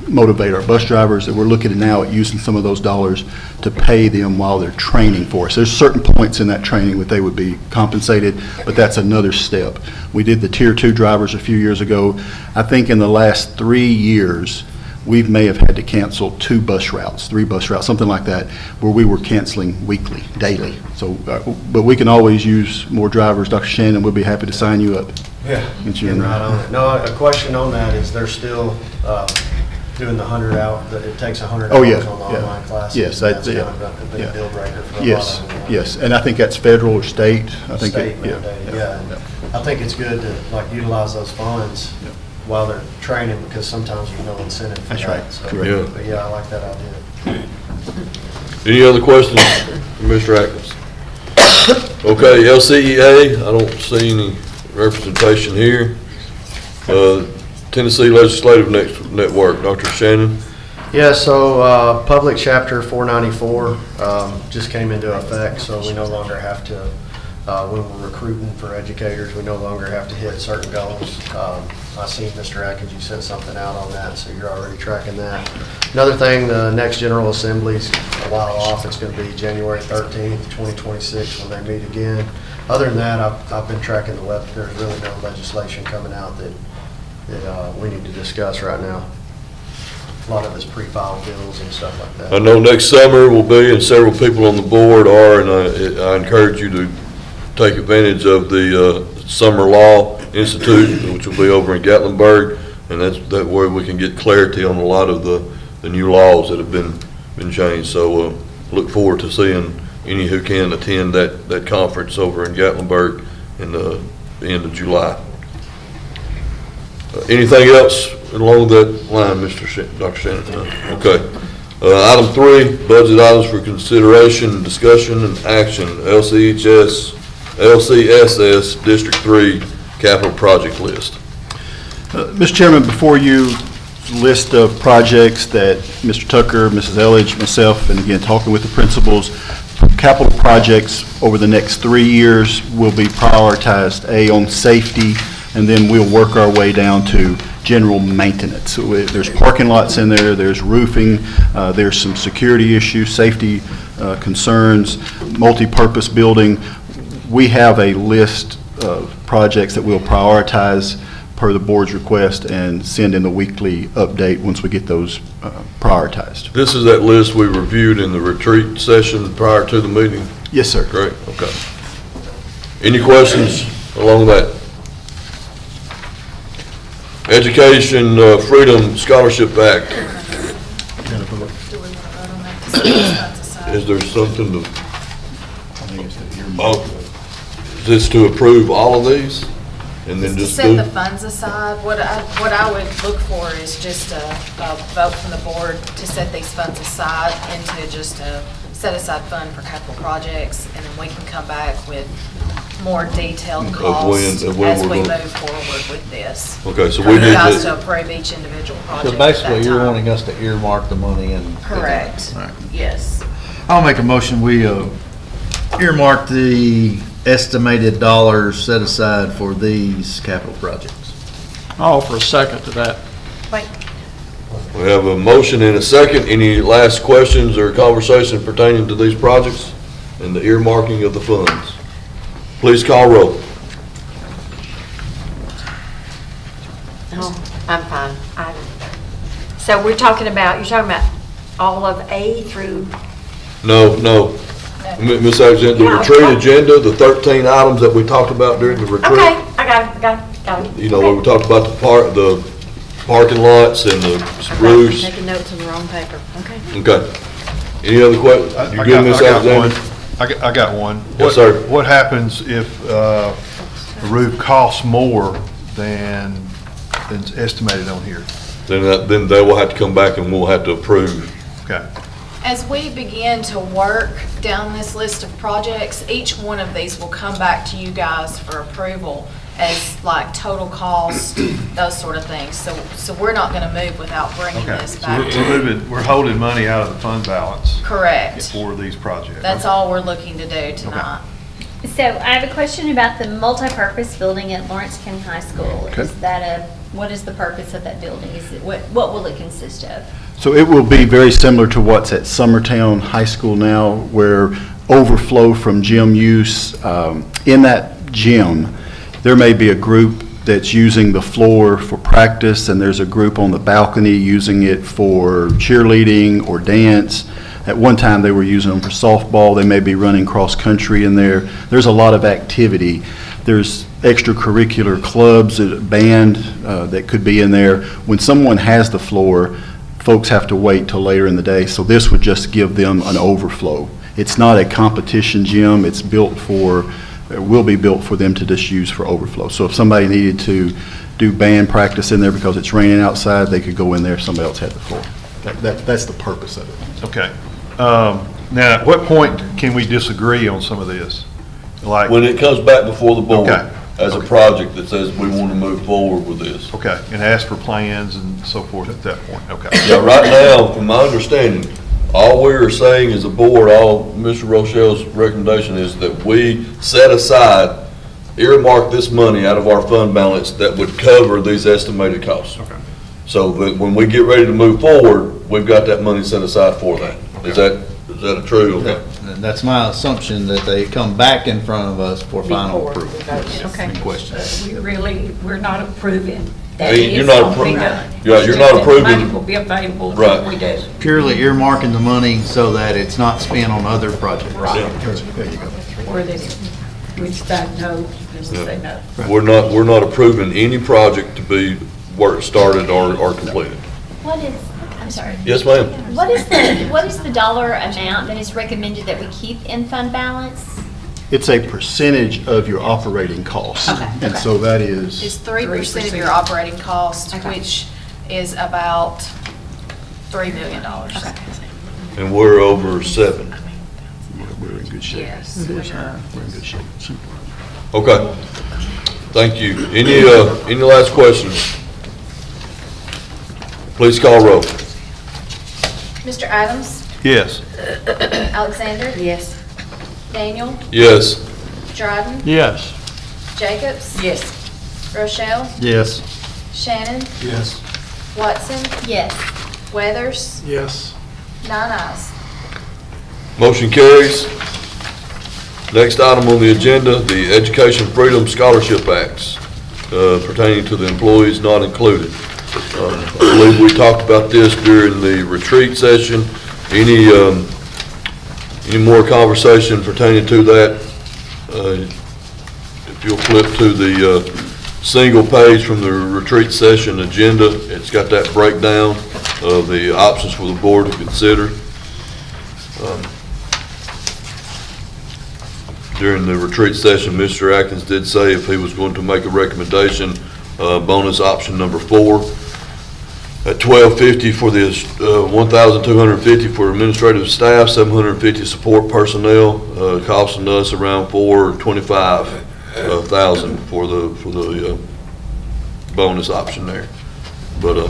motivate our bus drivers. And we're looking now at using some of those dollars to pay them while they're training for us. There's certain points in that training that they would be compensated, but that's another step. We did the Tier 2 drivers a few years ago. I think in the last 3 years, we may have had to cancel 2 bus routes, 3 bus routes, something like that, where we were canceling weekly, daily. So, but we can always use more drivers. Dr. Shannon, we'll be happy to sign you up. Yeah, Get you getting in right there. on it. No, a question on that is they're still doing the 100 hour, it takes 100 Oh, yeah, hours on the yeah. online classes. Yes, That's yeah, kind of been yeah. a deal breaker for a lot Yes, of them. yes, and I think that's federal or state. I think State it- yeah, mandated, yeah. And I think it's good to like utilize those funds Yeah. while they're training, because sometimes there's no incentive for that. That's right, So, correct. Yeah. But yeah, I like that idea. Any other questions for Mr. Atkins? Okay, LCEA, I don't see any representation here. Tennessee Legislative Network, Dr. Shannon. Yeah, so Public Chapter 494 just came into effect, so we no longer have to, when we're recruiting for educators, we no longer have to hit certain goals. I seen, Mr. Atkins, you sent something out on that, so you're already tracking that. Another thing, the next General Assembly's a while off. It's going to be January 13th, 2026 when they meet again. Other than that, I've been tracking the web. There's really no legislation coming out that we need to discuss right now. A lot of it's pre-filed bills and stuff like that. I know next summer will be, and several people on the board are, and I encourage you to take advantage of the Summer Law Institute, which will be over in Gatlinburg, and that way we can get clarity on a lot of the new laws that have been changed. So look forward to seeing any who can attend that conference over in Gatlinburg in the end of July. Anything else along that line, Dr. Shannon? Okay. Item 3, budget items for consideration, discussion, and action. LCSS District 3 capital project list. Mr. Chairman, before you, list of projects that Mr. Tucker, Mrs. Elledge, myself, and again, talking with the principals, capital projects over the next 3 years will be prioritized, on safety, and then we'll work our way down to general maintenance. So there's parking lots in there, there's roofing, there's some security issues, safety concerns, multi-purpose building. We have a list of projects that we'll prioritize per the board's request and send in the weekly update once we get those prioritized. This is that list we reviewed in the retreat session prior to the meeting? Yes, sir. Great, okay. Any questions along that? Education Freedom Scholarship Act. Is there something to, is this to approve all of these? And then To just set do? the funds aside, what I would look for is just a vote from the board to set these funds aside into just a set aside fund for capital projects, and then we can come back with more detailed costs of when as we're we gonna- move forward with this. Okay, so For we you need guys to, to approve each individual project So at that basically, you're time. wanting us to earmark the money and. Correct, All right. yes. I'll make a motion, we earmark the estimated dollars set aside for these capital projects. I'll offer a second to that. Wait, we have a motion and a second. Any last questions or conversation pertaining to these projects and the earmarking of the funds? Please call roll. Oh, I'm fine. So you're talking about all of A through, No. Ms. Alexander, the Yeah, retreat okay. agenda, the 13 items that we talked about during the retreat. okay, I got it. You know, where we talked about the parking lots and the roofs. Taking notes on the wrong paper, okay. Okay. Any other questions? You good, Ms. Alexander? I got one. Yes, sir. What happens if the roof costs more than is estimated on here? Then they will have to come back and we'll have to approve. Okay. As we begin to work down this list of projects, each one of these will come back to you guys for approval as like total cost, those sort of things. So we're not going to move without bringing Okay. this So back to. we're holding money out of the fund balance Correct. for these projects. That's all we're looking to do tonight. So I have a question about the multipurpose building at Lawrence County High School. Okay. What is the purpose of that building? What will it consist of? So it will be very similar to what's at Summertown High School now, where overflow from gym use. In that gym, there may be a group that's using the floor for practice, and there's a group on the balcony using it for cheerleading or dance. At one time, they were using them for softball. They may be running cross-country in there. There's a lot of activity. There's extracurricular clubs, band that could be in there. When someone has the floor, folks have to wait till later in the day, so this would just give them an overflow. It's not a competition gym. It's built for, it will be built for them to just use for overflow. So if somebody needed to do band practice in there because it's raining outside, they could go in there if somebody else had the floor. That's the purpose of it. Okay. Now, at what point can we disagree on some of this? Like, When it comes back before the board Okay. as a project that says we want to move forward with this. okay, and ask for plans and so forth at that point, okay. Now, right now, from my understanding, all we are saying as a board, all Mr. Rochelle's recommendation is that we set aside, earmark this money out of our fund balance that would cover these estimated costs. Okay. So that when we get ready to move forward, we've got that money set aside for that. Is that a true? Okay. And that's my assumption, that they come back in front of us for final approval. Okay. Any questions? We're not approving that Hey, you're it's not gonna be appro- done. Yeah, you're not That approving- Money will be available Right. when we do. Purely earmarking the money so that it's not spent on other projects. Right. Or this, which they know, this is they know. We're not approving any project to be work started or completed. What is, I'm sorry. Yes, ma'am. What is the dollar amount that is recommended that we keep in fund balance? It's a percentage of your operating costs. Okay, And okay. so that is, It's 3% of your operating cost, which is about $3 million. And we're over 7. we're in good shape. Yes. We're in good shape. Okay. Thank you. Any last questions? Please call roll. Mr. Adams? Yes. Alexander? Yes. Daniel? Yes. Dryden? Yes. Jacobs? Yes. Rochelle? Yes. Shannon? Yes. Watson? Yes. Weathers? Yes. 9 ayes. Motion carries. Next item on the agenda, the Education Freedom Scholarship Acts pertaining to the employees not included. I believe we talked about this during the retreat session. Any more conversation pertaining to that? If you'll flip to the single page from the retreat session agenda, it's got that breakdown of the options for the board to consider. During the retreat session, Mr. Atkins did say if he was going to make a recommendation, bonus option number 4 at $1,250 for this, $1,250 for administrative staff, $750 support personnel, costing us around $425,000 for the bonus option there. But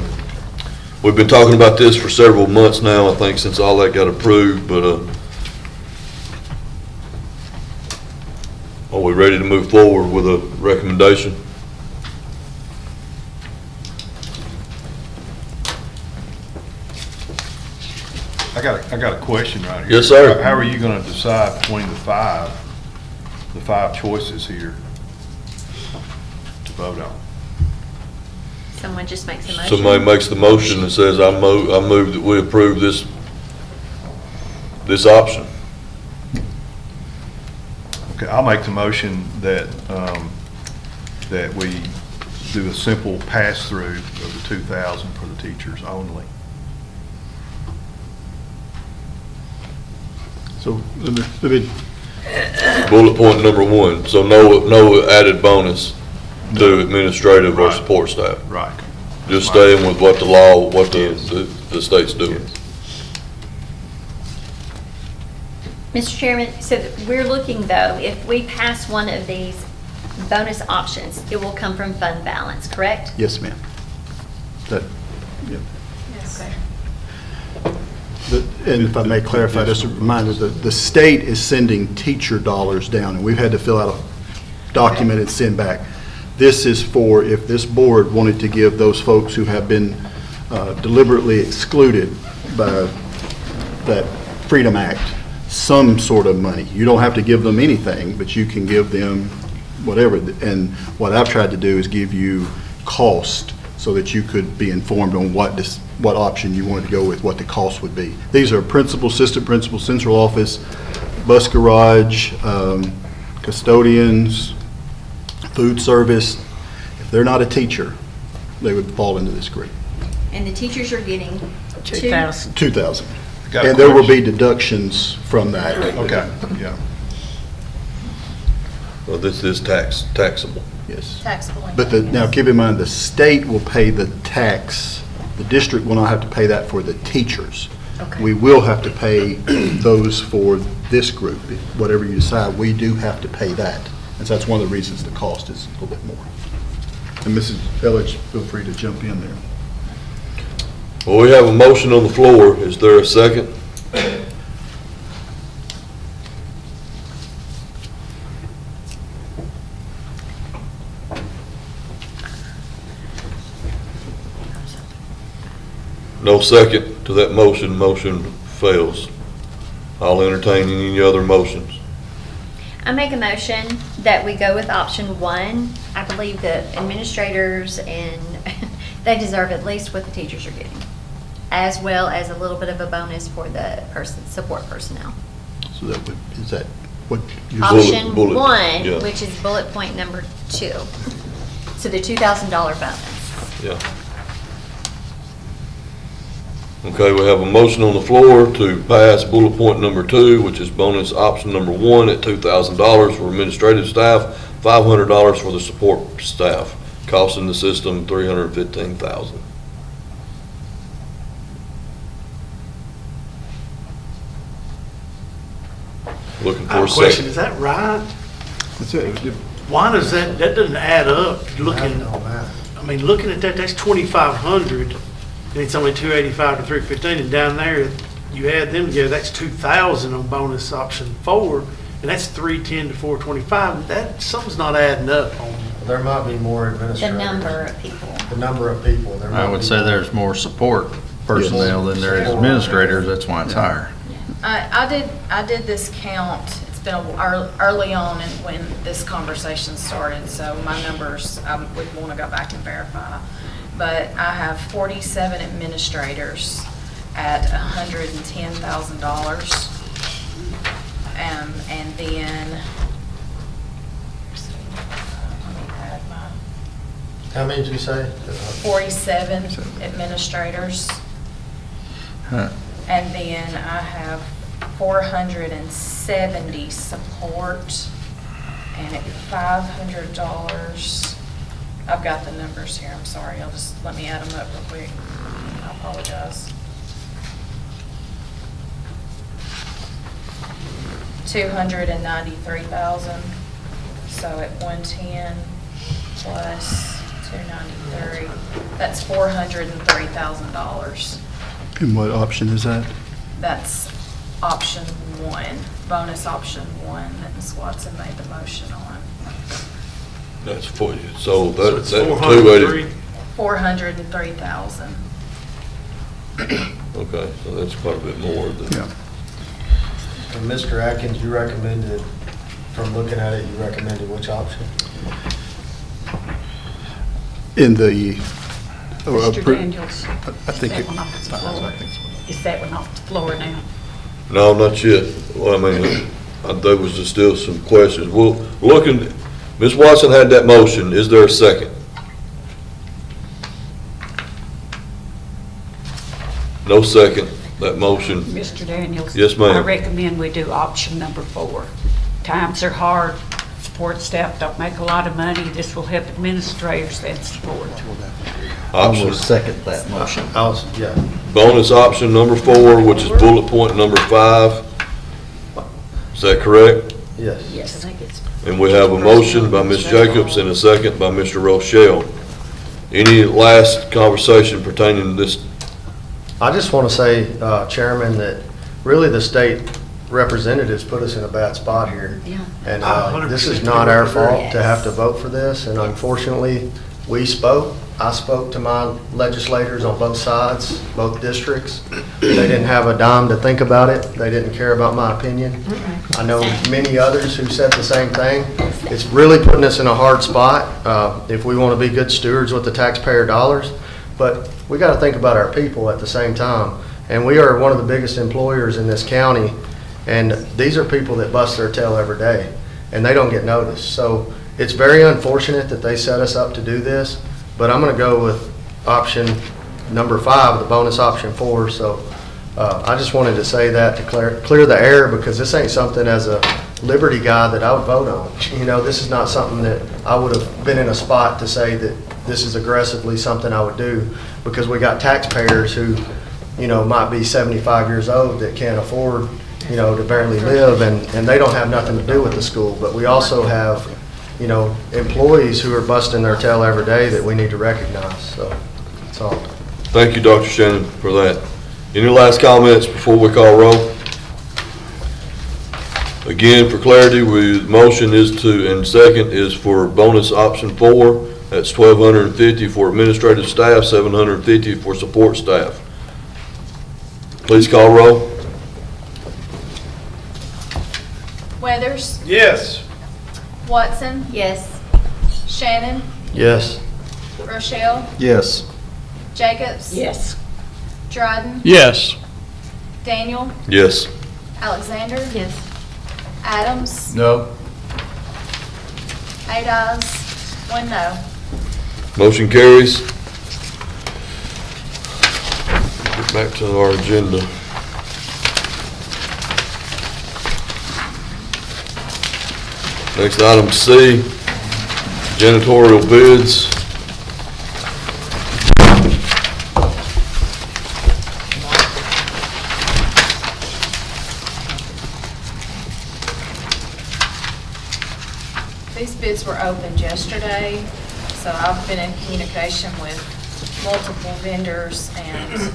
we've been talking about this for several months now, I think, since all that got approved. But are we ready to move forward with a recommendation? I got a question right here. Yes, sir. How are you gonna decide between the five choices here to vote on? Someone just makes a motion. Somebody makes the motion and says, I move that we approve this option. Okay, I'll make the motion that, that we do a simple pass-through of the 2,000 for the teachers only. So, let me, Bullet point number 1, so no added bonus to administrative or support staff. Right. Just staying with what the law, what the state's doing. Mr. Chairman, so we're looking, though, if we pass one of these bonus options, it will come from fund balance, correct? yes, ma'am. That, yeah. Okay. And if I may clarify, just a reminder, the state is sending teacher dollars down, and we've had to fill out a document and send back. This is for if this board wanted to give those folks who have been deliberately excluded by that Freedom Act some sort of money. You don't have to give them anything, but you can give them whatever. And what I've tried to do is give you cost so that you could be informed on what option you wanted to go with, what the cost would be. These are principal, assistant principal, central office, bus garage, custodians, food service. If they're not a teacher, they would fall into this group. And the teachers are getting 2,000. 2,000. Got a And there will be question. deductions from that. Okay, yeah. Well, this is taxable. Yes. Taxable But income, now yes. keep in mind, the state will pay the tax. The district will not have to pay that for the teachers. Okay. We will have to pay those for this group. Whatever you decide, we do have to pay that. And so that's one of the reasons the cost is a little bit more. And Mrs. Elledge, feel free to jump in there. Well, we have a motion on the floor. Is there a second? No second to that motion. Motion fails. I'll entertain any other motions. I make a motion that we go with option one. I believe that administrators and they deserve at least what the teachers are getting, as well as a little bit of a bonus for the support personnel. So that would, is that what you're Option bullet, one, yeah. which is bullet point number 2. So the $2,000 bonus. Yeah. Okay, we have a motion on the floor to pass bullet point number 2, which is bonus option number 1 at $2,000 for administrative staff, $500 for the support staff, costing the system $315,000. Looking I for have a a question, second. is that right? That's it. Why does that doesn't add up, looking, No matter. I mean, looking at that, that's 2,500, and it's only 285 to 315, and down there, you add them together, that's 2,000 on bonus option 4, and that's 310 to 425, that, something's not adding up on. There might be more The administrators. number of people. The number of people. There I might would be say more. there's more support personnel than there is administrators, that's why it's higher. I did this count, it's been early on and when this conversation started, so my numbers, I would want to go back and verify. But I have 47 administrators at $110,000. And then, let me add my, How many did you say? 47 administrators. Huh. And then I have 470 support, and at $500, I've got the numbers here, I'm sorry, let me add them up real quick. I apologize. 293,000, so at 110 plus 293, that's $403,000. And what option is that? That's option 1, bonus option 1 that Ms. Watson made the motion on. That's for you. So that, it's that 403. 403,000. Okay, so that's quite a bit more than. Yeah. And Mr. Atkins, you recommended, from looking at it, you recommended which option? In the. Mr. Daniels. I think Is it. that one off the floor? Is that one off the floor now? No, not yet. Well, I mean, there was just still some questions. Well, looking, Ms. Watson had that motion. Is there a second? No second. That motion. Mr. Daniels? Yes, ma'am. I recommend we do option number 4. Times are hard, support staff don't make a lot of money, this will help administrators and support. Option, second that motion. Yeah. bonus option number 4, which is bullet point number 5. Is that correct? Yes. Yes. I think it's. And we have a motion by Ms. Jacobs and a second by Mr. Rochelle. Any last conversation pertaining to this? I just want to say, Chairman, that really the state representatives put us in a bad spot here. Yeah. And I this is 100% not our agree. fault to have to vote for this, and unfortunately, we spoke, I spoke to my legislators on both sides, both districts. They didn't have a dime to think about it. They didn't care about my opinion. I know many others who said the same thing. It's really putting us in a hard spot if we want to be good stewards with the taxpayer dollars. But we got to think about our people at the same time. And we are one of the biggest employers in this county. And these are people that bust their tail every day, and they don't get noticed. So it's very unfortunate that they set us up to do this. But I'm going to go with option number 5, the bonus option 4. So I just wanted to say that to clear the air, because this ain't something as a Liberty guy that I would vote on. You know, this is not something that I would have been in a spot to say that this is aggressively something I would do, because we got taxpayers who, you know, might be 75 years old that can't afford, you know, to barely live, and they don't have nothing to do with the school. But we also have, you know, employees who are busting their tail every day that we need to recognize. So that's all. Thank you, Dr. Shannon, for that. Any last comments before we call roll? Again, for clarity, motion is to, and second is for bonus option 4. That's $1,250 for administrative staff, $750 for support staff. Please call roll. Weathers, Yes. Watson, Yes. Shannon, Yes. Rochelle, Yes. Jacobs. Yes. Dryden, Yes. Daniel, Yes. Alexander, Yes. Adams, No. 8 ayes, 1 no. Motion carries. Get back to our agenda. Next item C, janitorial bids. These bids were opened yesterday, so I've been in communication with multiple vendors, and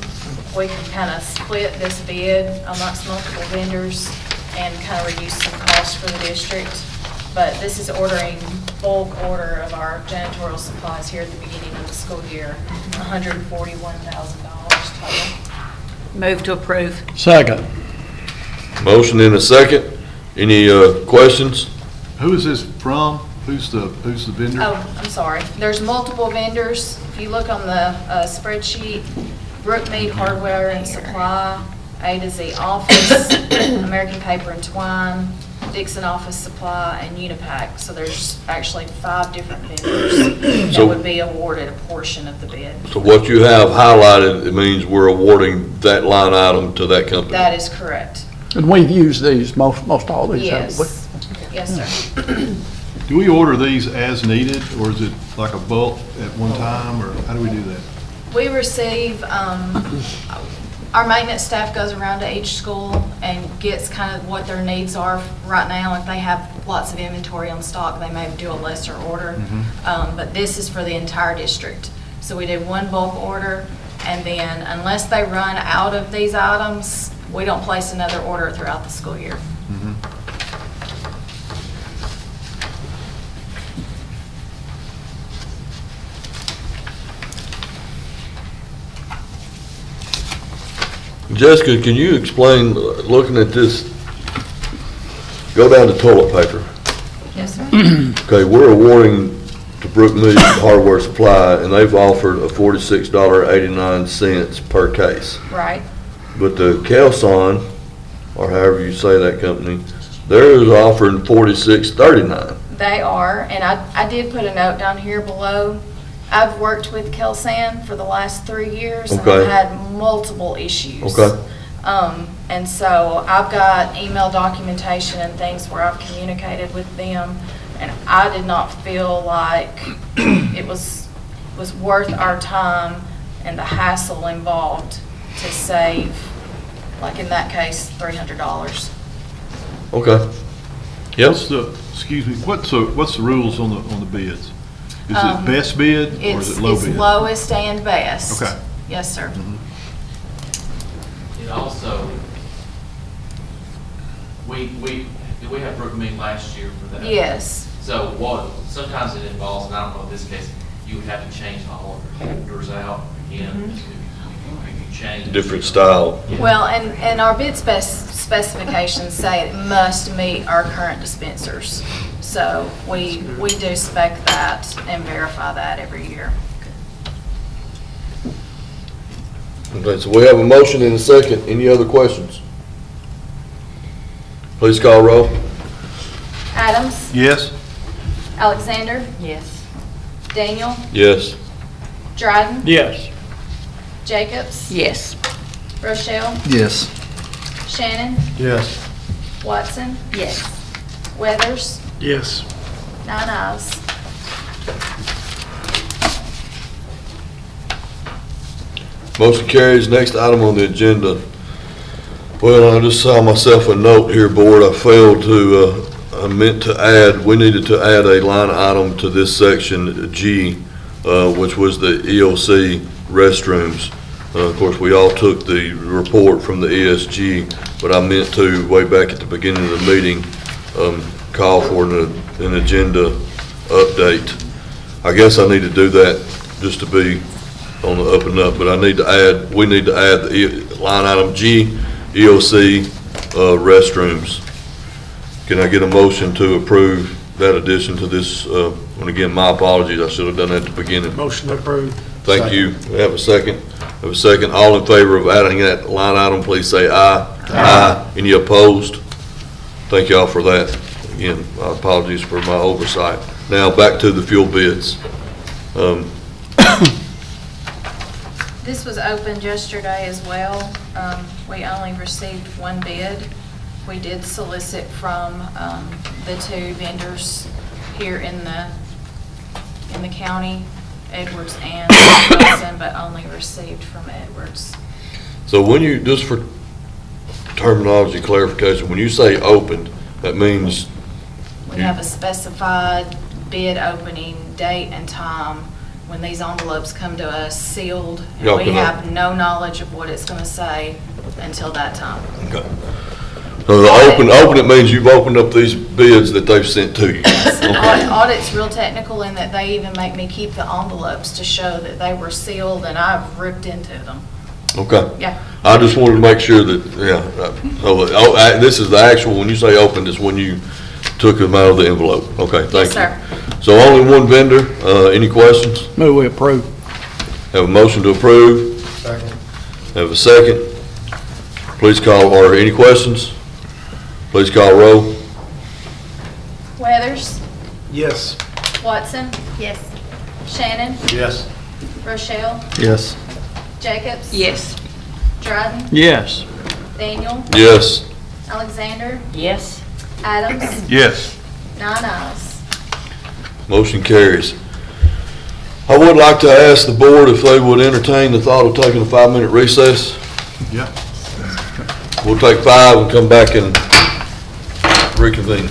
we can kind of split this bid amongst multiple vendors and kind of reduce some costs for the district. But this is ordering bulk order of our janitorial supplies here at the beginning of the school year, $141,000 total. Move to approve. Second. Motion in a second. Any questions? Who is this from? Who's the vendor? Oh, I'm sorry. There's multiple vendors. If you look on the spreadsheet, Brookmead Hardware and Supply, A to Z Office, American Paper and Twine, Dixon Office Supply, and Unipack. So there's actually 5 different vendors that would be awarded a portion of the bid. So what you have highlighted, it means we're awarding that line item to that company. That is correct. And we've used these, most all these, haven't we? Yes. Yes, sir. Do we order these as needed, or is it like a bulk at one time, or how do we do that? We receive, our maintenance staff goes around to each school and gets kind of what their needs are right now. If they have lots of inventory on stock, they may do a lesser order. But this is for the entire district. So we do one bulk order, and then unless they run out of these items, we don't place another order throughout the school year. Jessica, can you explain, looking at this, go down to toilet paper. Yes, sir. Okay, we're awarding to Brookmead Hardware Supply, and they've offered a $46.89 per case. Right. But the Kelson, or however you say that company, they're offering $46.39. They are, and I did put a note down here below. I've worked with Kelsan for the last 3 years, and Okay. I've had multiple issues. Okay. And so I've got email documentation and things where I've communicated with them, and I did not feel like it was worth our time and the hassle involved to save, like in that case, $300. Okay. Yep. Excuse me, what's the rules on the bids? Is it best bid, or is it low bid? It's lowest and best. Okay. Yes, sir. It also, we have Brookmead last year for that? Yes. So sometimes it involves, and I don't know in this case, you would have to change all of the holders out again. You change. Different style. Well, and our bid specifications say it must meet our current dispensers. So we do spec that and verify that every year. Okay, so we have a motion and a second. Any other questions? Please call roll. Adams? Yes? Alexander? Yes. Daniel? Yes. Dryden? Yes. Jacobs? Yes. Rochelle? Yes. Shannon? Yes. Watson? Yes. Weathers? Yes. 9 ayes. Motion carries. Next item on the agenda. Well, I just saw myself a note here, board. I failed to, I meant to add, we needed to add a line item to this section G, which was the EOC restrooms. Of course, we all took the report from the ESG, but I meant to, way back at the beginning of the meeting, call for an agenda update. I guess I need to do that just to be on the up and up, but we need to add the line item G, EOC restrooms. Can I get a motion to approve that addition to this? And again, my apologies, I should have done that at the beginning. Motion approved. Thank you. We have a second. We have a second. All in favor of adding that line item, please say aye. Aye. Any opposed? Thank you all for that. Again, my apologies for my oversight. Now, back to the fuel bids. This was opened yesterday as well. We only received one bid. We did solicit from the 2 vendors here in the county, Edwards and Wilson, but only received from Edwards. So when you, just for terminology clarification, when you say opened, that means We have a specified bid opening date and time when these envelopes come to us sealed. And Y'all we can, have no knowledge of what it's going to say until that time. okay. So the open it means you've opened up these bids that they've sent to you. Okay. Audit's real technical in that they even make me keep the envelopes to show that they were sealed and I've ripped into them. Okay. Yeah. I just wanted to make sure that, this is the actual, when you say opened, is when you took them out of the envelope. Okay, thank you. Yes, sir. So only one vendor, any questions? Move we approve. Have a motion to approve? Second. Have a second? Please call, or any questions? Please call roll. Weathers? Yes. Watson? Yes. Shannon? Yes. Rochelle? Yes. Jacobs? Yes. Dryden? Yes. Daniel? Yes. Alexander? Yes. Adams? Yes. 9 ayes. Motion carries. I would like to ask the board if they would entertain the thought of taking a 5-minute recess. Yeah. We'll take 5 and come back and reconvene.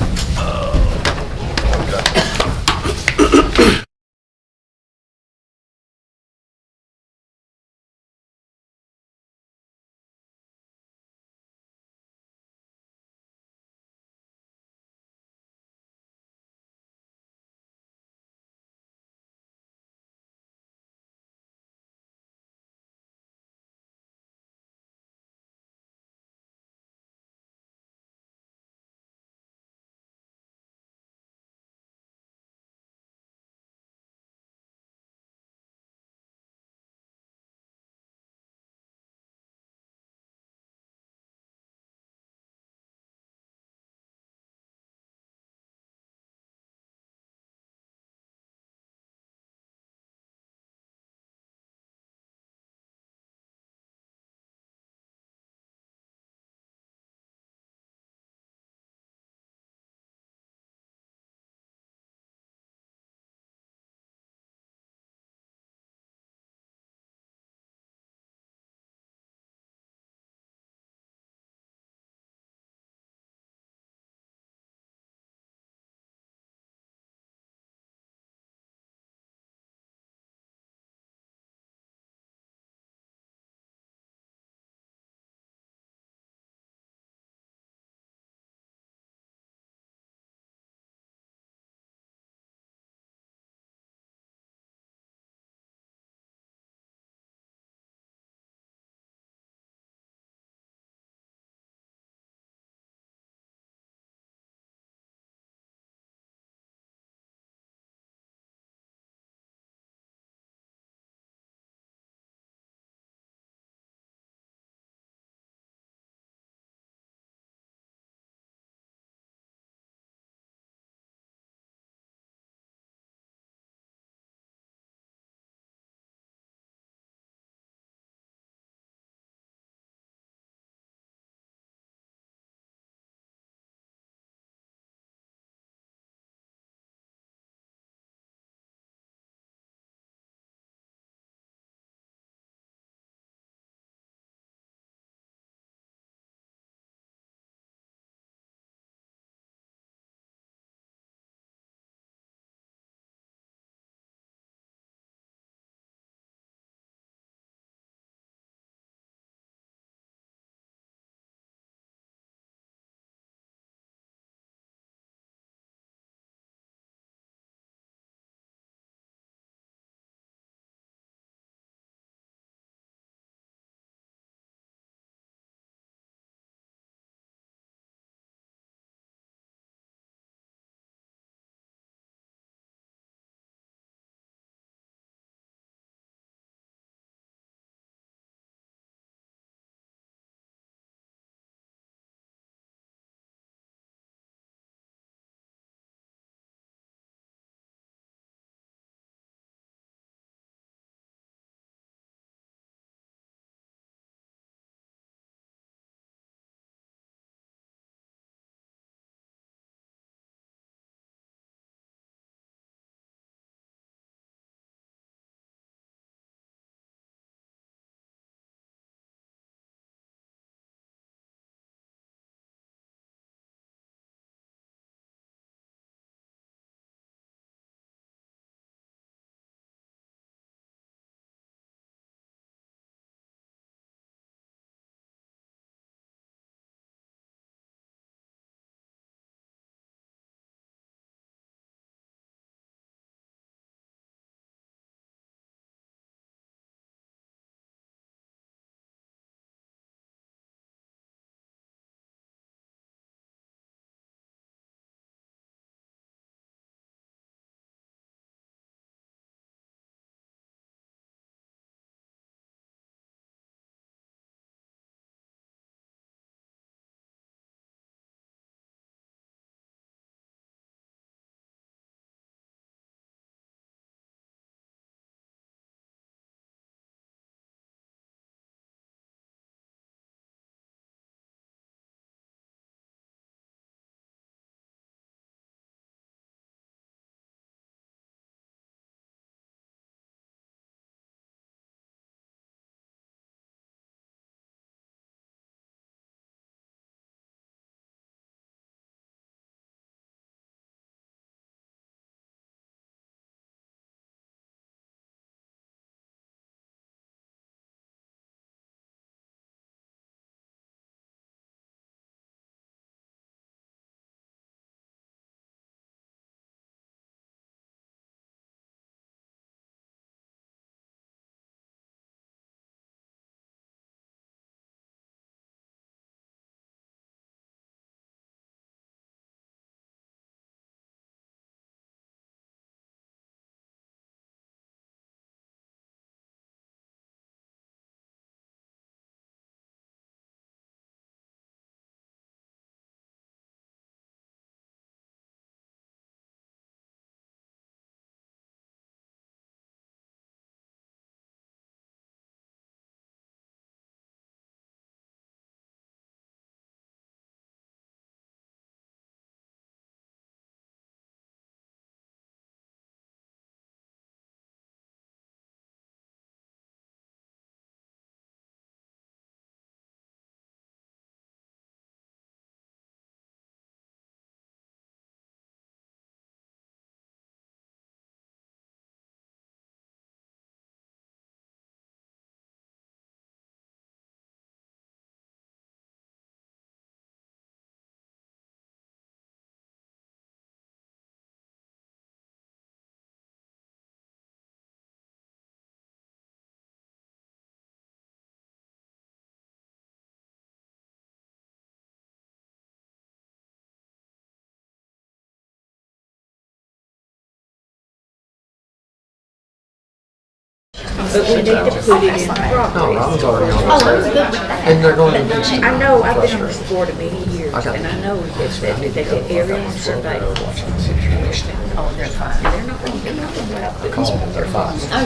But we need to put it in progress. No, I was already on Oh, I'm the good with that. And they're going to But be. I know, I've been on this board many years, and I know that they get aerial survey. Oh, they're fine. They're not gonna do nothing about it. Call them, they're fine. Oh,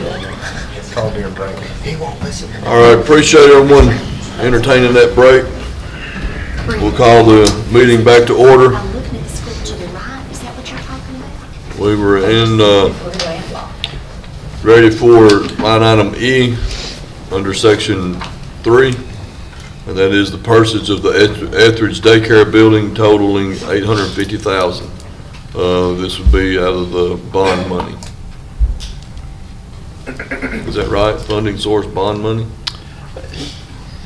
yeah. Call during break. He won't listen. All right, appreciate everyone entertaining that break. We'll call the meeting back to order. I'm looking at the school to the right. Is that what you're talking about? We were ready for line item E under section 3, and that is the purchase of the Etheridge Daycare Building totaling $850,000. This would be out of the bond money. Is that right? Funding source bond money?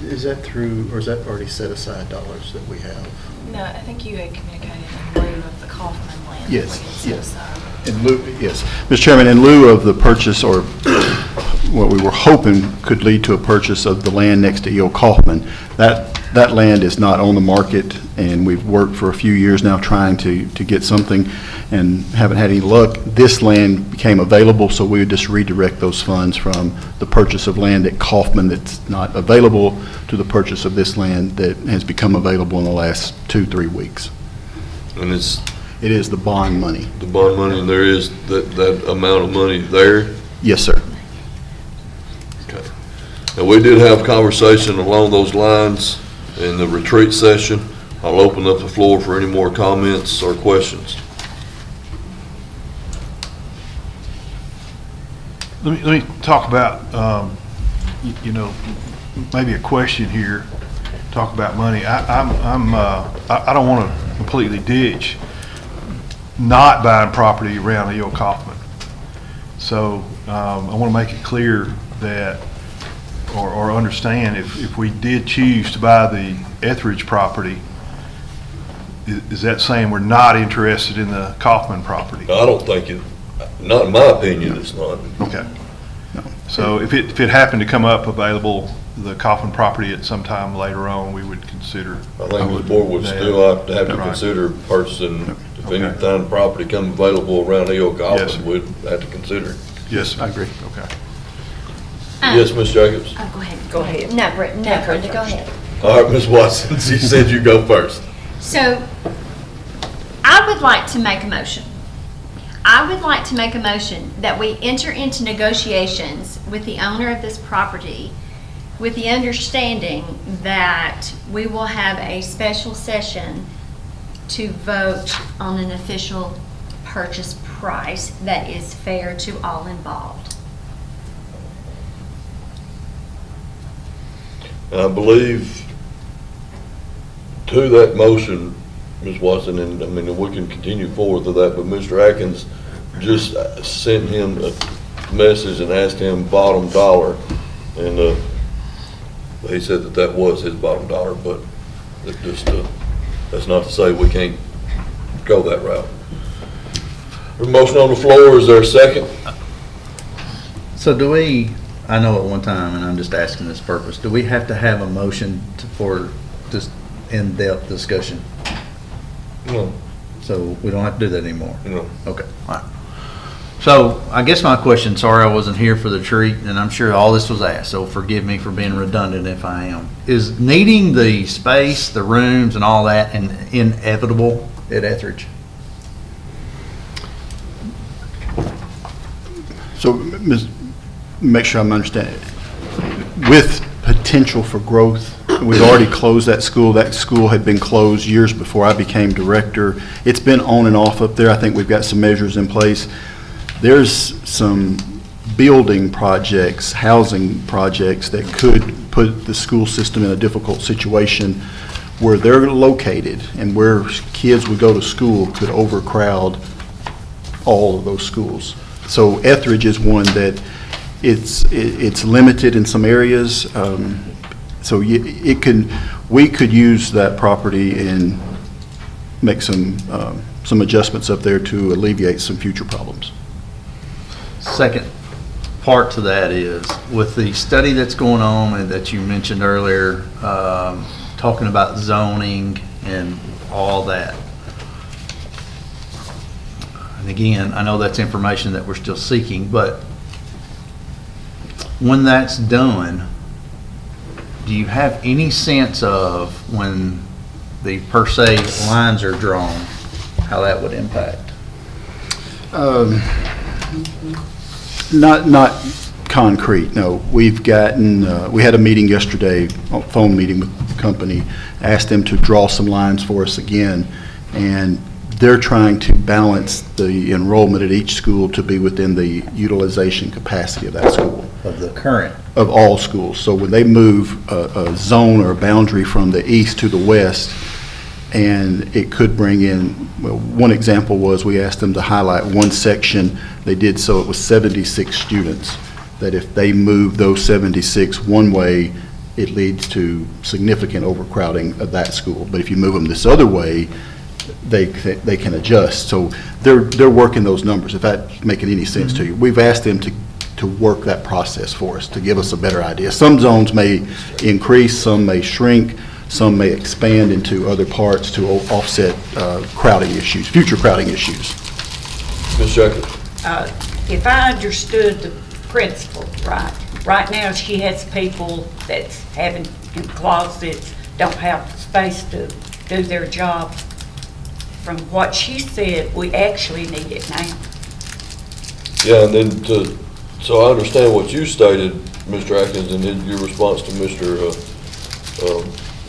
Is that through, or is that already set aside dollars that we have? No, I think you had communicated in lieu of the Kaufman land. Yes, We had yes. set aside. In lieu, yes. Mr. Chairman, in lieu of the purchase, or what we were hoping could lead to a purchase of the land next to E.O. Kaufman, that land is not on the market, and we've worked for a few years now trying to get something and haven't had any luck. This land became available, so we would just redirect those funds from the purchase of land at Kaufman that's not available to the purchase of this land that has become available in the last 2-3 weeks. And it's It is the bond money. the bond money, and there is that amount of money there? Yes, sir. Okay. And we did have conversation along those lines in the retreat session. I'll open up the floor for any more comments or questions. Let me talk about, maybe a question here, talk about money. I don't want to completely ditch not buying property around E.O. Kaufman. So I want to make it clear that, or understand, if we did choose to buy the Etheridge property, is that saying we're not interested in the Kaufman property? I don't think it, not in my opinion, it's not. Okay. So if it happened to come up available, the Kaufman property at some time later on, we would consider. I think the board would still have to Right. consider purchasing, if any Okay. time property come available around E.O. Yes. Kaufman, we'd have to consider it. Yes, I agree. Okay. Yes, Ms. Jacobs? Oh, go ahead. Go ahead. No, Brenda, go ahead. All right, Ms. Watson, you said you go first. So, I would like to make a motion. I would like to make a motion that we enter into negotiations with the owner of this property with the understanding that we will have a special session to vote on an official purchase price that is fair to all involved. I believe to that motion, Ms. Watson, and I mean, we can continue forward with that, but Mr. Atkins just sent him a message and asked him bottom dollar, and he said that was his bottom dollar, but it just, that's not to say we can't go that route. There's a motion on the floor, is there a second? So do we, I know at one time, and I'm just asking this purpose, do we have to have a motion for just in-depth discussion? No. So we don't have to do that anymore? No. Okay, all right. So I guess my question, sorry I wasn't here for the treat, and I'm sure all this was asked, so forgive me for being redundant if I am. Is needing the space, the rooms and all that inevitable at Etheridge? So, make sure I'm understanding. With potential for growth, we've already closed that school. That school had been closed years before I became director. It's been on and off up there. I think we've got some measures in place. There's some building projects, housing projects that could put the school system in a difficult situation where they're located and where kids would go to school could overcrowd all of those schools. So Etheridge is one that it's limited in some areas. So we could use that property and make some adjustments up there to alleviate some future problems. Second part to that is, with the study that's going on and that you mentioned earlier, talking about zoning and all that. And again, I know that's information that we're still seeking, but when that's done, do you have any sense of when the per se lines are drawn, how that would impact? Not concrete, no. We've gotten, we had a meeting yesterday, a phone meeting with the company, asked them to draw some lines for us again, and they're trying to balance the enrollment at each school to be within the utilization capacity of that school. Of the current? Of all schools. So when they move a zone or a boundary from the east to the west, and it could bring in, well, one example was we asked them to highlight one section. They did so, it was 76 students, that if they move those 76 one way, it leads to significant overcrowding of that school. But if you move them this other way, they can adjust. So they're working those numbers, if that's making any sense to you. We've asked them to work that process for us, to give us a better idea. Some zones may increase, some may shrink, some may expand into other parts to offset crowding issues, future crowding issues. Ms. Shacklet? If I understood the principal right now she has people that's having in closets, don't have space to do their job. From what she said, we actually need it now. Yeah, and then so I understand what you stated, Mr. Atkins, and then your response to Mr.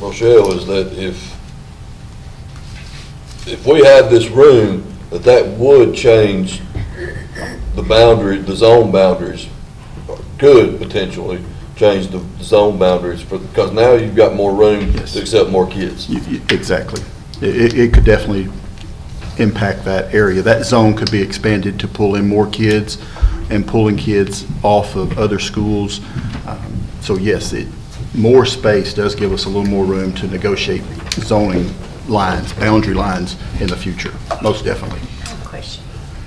Rochelle is that if we had this room, that would change the boundary, the zone boundaries, could potentially change the zone boundaries, because now you've got more room to accept more kids. Exactly. It could definitely impact that area. That zone could be expanded to pull in more kids and pulling kids off of other schools. So yes, more space does give us a little more room to negotiate zoning lines, boundary lines in the future, most definitely. I have a question.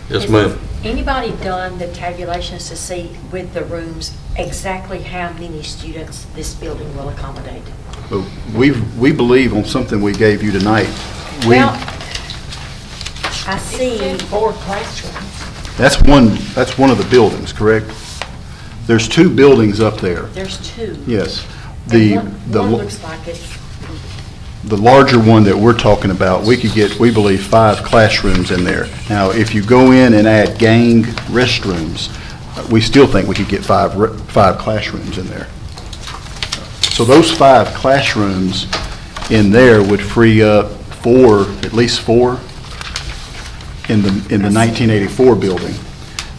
Yes, ma'am. Anybody done the tabulations to see with the rooms exactly how many students this building will accommodate? But we believe on something we gave you tonight. Well, I see 4 classrooms. That's one of the buildings, correct? There's 2 buildings up there. There's 2. Yes. And one looks like it's, The larger one that we're talking about, we could get, we believe, 5 classrooms in there. Now, if you go in and add gang restrooms, we still think we could get 5 classrooms in there. So those 5 classrooms in there would free up at least 4 in the 1984 building.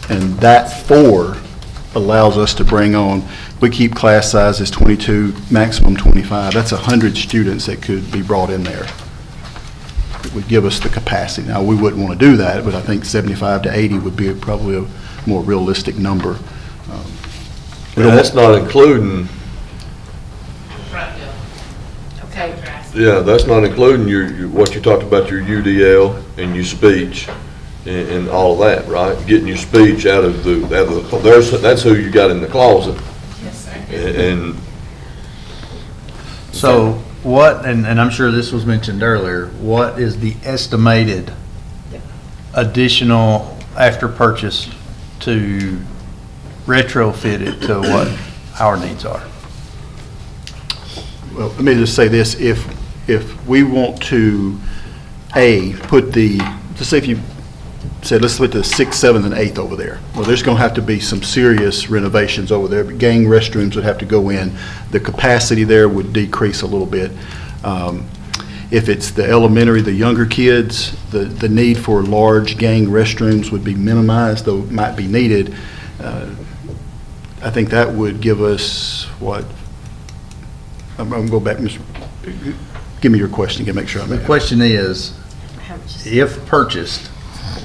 And that 4 allows us to bring on, we keep class sizes 22, maximum 25. That's 100 students that could be brought in there. It would give us the capacity. Now, we wouldn't want to do that, but I think 75 to 80 would be probably a more realistic number. That's not including, okay. yeah, that's not including your what you talked about, your UDL and your speech and all of that, right? Getting your speech out of that's who you got in the closet. Yes, sir. And So what, and I'm sure this was mentioned earlier, what is the estimated additional after purchase to retrofit it to what our needs are? Well, let me just say this, if we want to, put just say if you said, let's put the 6th, 7th, and 8th over there. Well, there's going to have to be some serious renovations over there. Gang restrooms would have to go in. The capacity there would decrease a little bit. If it's the elementary, the younger kids, the need for large gang restrooms would be minimized, though it might be needed. I think that would give us what? I'm going to go back, Mr. Give me your question, make sure I'm. The question is, if purchased,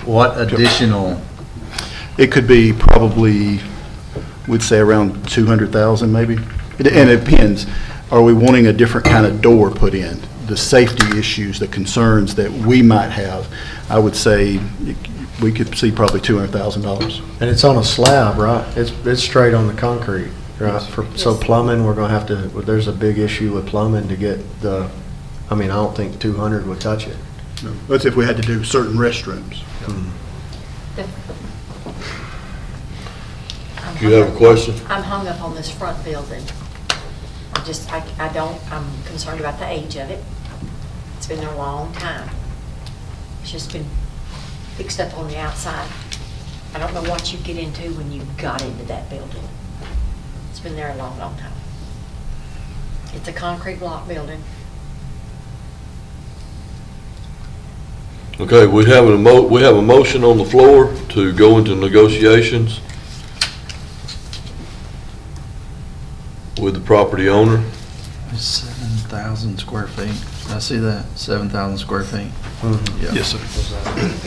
what additional? It could be probably, we'd say around 200,000 maybe. And it depends. Are we wanting a different kind of door put in? The safety issues, the concerns that we might have, I would say we could see probably $200,000. And it's on a slab, right? It's straight on the concrete, right? So plumbing, we're gonna have to, there's a big issue with plumbing to get I don't think 200 would touch it. No, that's if we had to do certain restrooms. Do you have a question? I'm hung up on this front building. I'm concerned about the age of it. It's been there a long time. It's just been fixed up on the outside. I don't know what you get into when you got into that building. It's been there a long, long time. It's a concrete block building. Okay, we have a motion on the floor to go into negotiations with the property owner. 7,000 square feet. Did I see that? 7,000 square feet. Yeah. Yes, sir.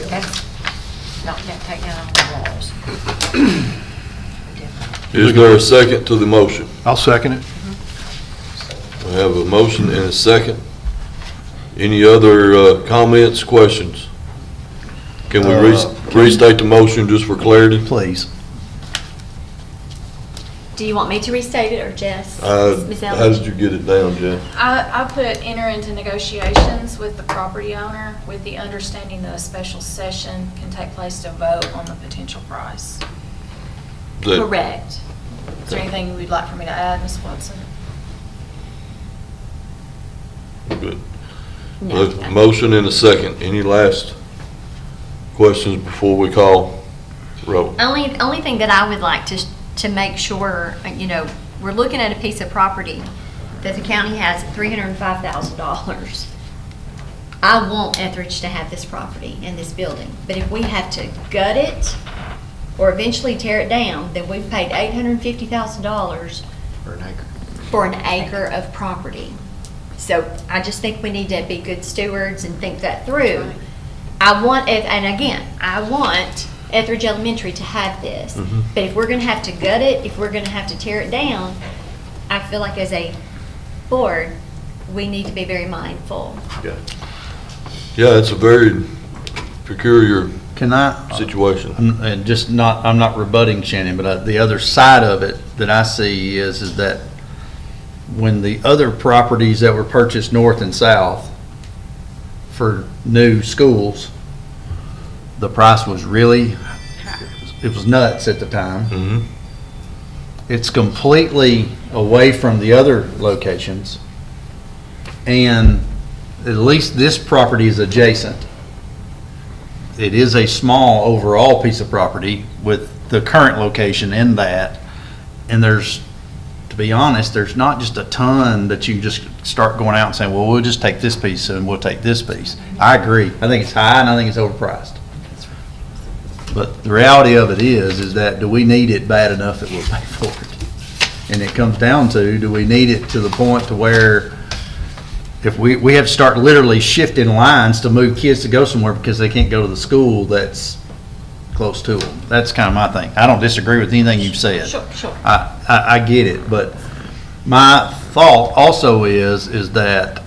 That's not that take down all the walls. Is there a second to the motion? I'll second it. We have a motion and a second. Any other comments, questions? Can we restate the motion just for clarity? Please. Do you want me to restate it or Jess? Ms. How Ellis? did you get it down, Jen? I put enter into negotiations with the property owner with the understanding that a special session can take place to vote on the potential price. Correct. Is there anything you would like for me to add, Ms. Watson? Good. No. A motion and a second. Any last questions before we call roll? Only thing that I would like to make sure, we're looking at a piece of property that the county has $305,000. I want Etheridge to have this property and this building, but if we have to gut it or eventually tear it down, then we've paid $850,000 for an acre of property. So I just think we need to be good stewards and think that through. Right. I want Etheridge Elementary to have this. But if we're gonna have to gut it, if we're gonna have to tear it down, I feel like as a board, we need to be very mindful. Yeah, it's a very peculiar Can I? situation. And just not, I'm not rebutting Shannon, but the other side of it that I see is that when the other properties that were purchased north and south for new schools, the price was really, it was nuts at the time. It's completely away from the other locations, and at least this property is adjacent. It is a small overall piece of property with the current location in that, and there's, to be honest, there's not just a ton that you just start going out and saying, well, we'll just take this piece and we'll take this piece. I agree. I think it's high and I think it's overpriced. But the reality of it is that do we need it bad enough that we'll pay for it? And it comes down to, do we need it to the point to where if we have to start literally shifting lines to move kids to go somewhere because they can't go to the school that's close to them. That's kind of my thing. I don't disagree with anything you've said. Sure. I get it, but my thought also is that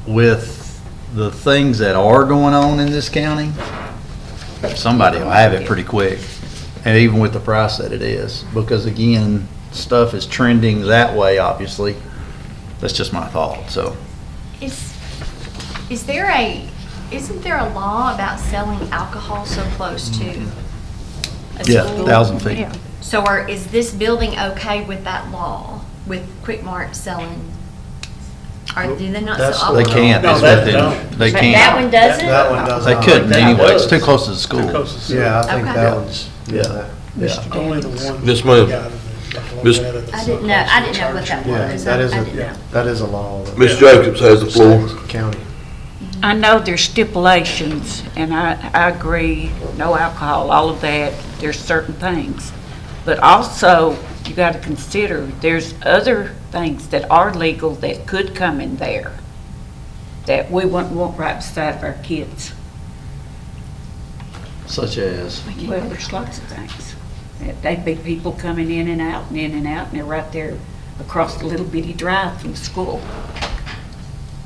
with the things that are going on in this county, somebody will have it pretty quick, and even with the price that it is, because again, stuff is trending that way, obviously. That's just my thought, so. Isn't there a law about selling alcohol so close to a Yeah, school? 1,000 feet. So is this building okay with that law, with Quick Mart selling? Or do they not sell alcohol? They can't. No, It's that within- don't. They But can't. that one doesn't? That one does They not. couldn't That anyway. It's does. too close to the school. Yeah, I think Okay. that one's, Yeah. Only the one. Yes, ma'am. got it. Miss- I didn't know what that yeah, was. that is I didn't know. that is a law. that- Ms. Jacobs has the floor. County. I know there's stipulations, and I agree, no alcohol, all of that, there's certain things. But also, you got to consider, there's other things that are legal that could come in there that we wouldn't want right beside of our kids. Such as? Well, there's lots of things. They'd be people coming in and out, and they're right there across the little bitty drive from the school.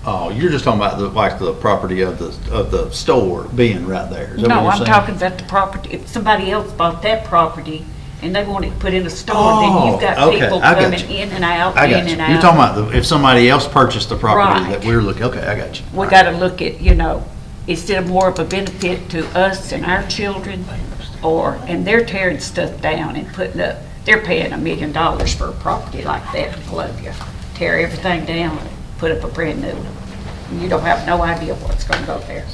Oh, you're just talking about the property of the store being right there. Is that what No, you're I'm saying? talking about the property, if somebody else bought that property and they want it put in a store, then you've got okay, people I got coming you. in and out, I in got and you. out. You're talking about if somebody else purchased the property Right. that we're looking, okay, I got you. We gotta look at, instead of more of a benefit to us and our children, and they're tearing stuff down and putting up, they're paying $1 million for a property like that in Columbia. Tear everything down, put up a brand new one. And you don't have no idea what's gonna go there.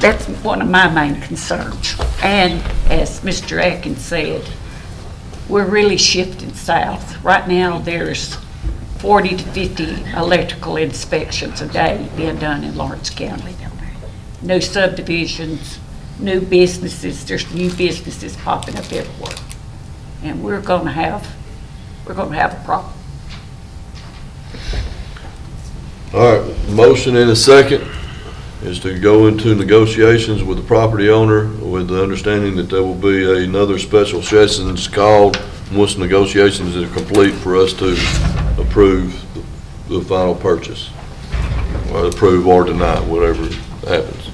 That's one of my main concerns. And as Mr. Atkins said, we're really shifting south. Right now, there's 40 to 50 electrical inspections a day being done in Lawrence County. New subdivisions, new businesses, there's new businesses popping up everywhere. And we're gonna have a problem. All right, motion and a second is to go into negotiations with the property owner with the understanding that there will be another special session called once negotiations are complete for us to approve the final purchase, or approve or deny, whatever happens.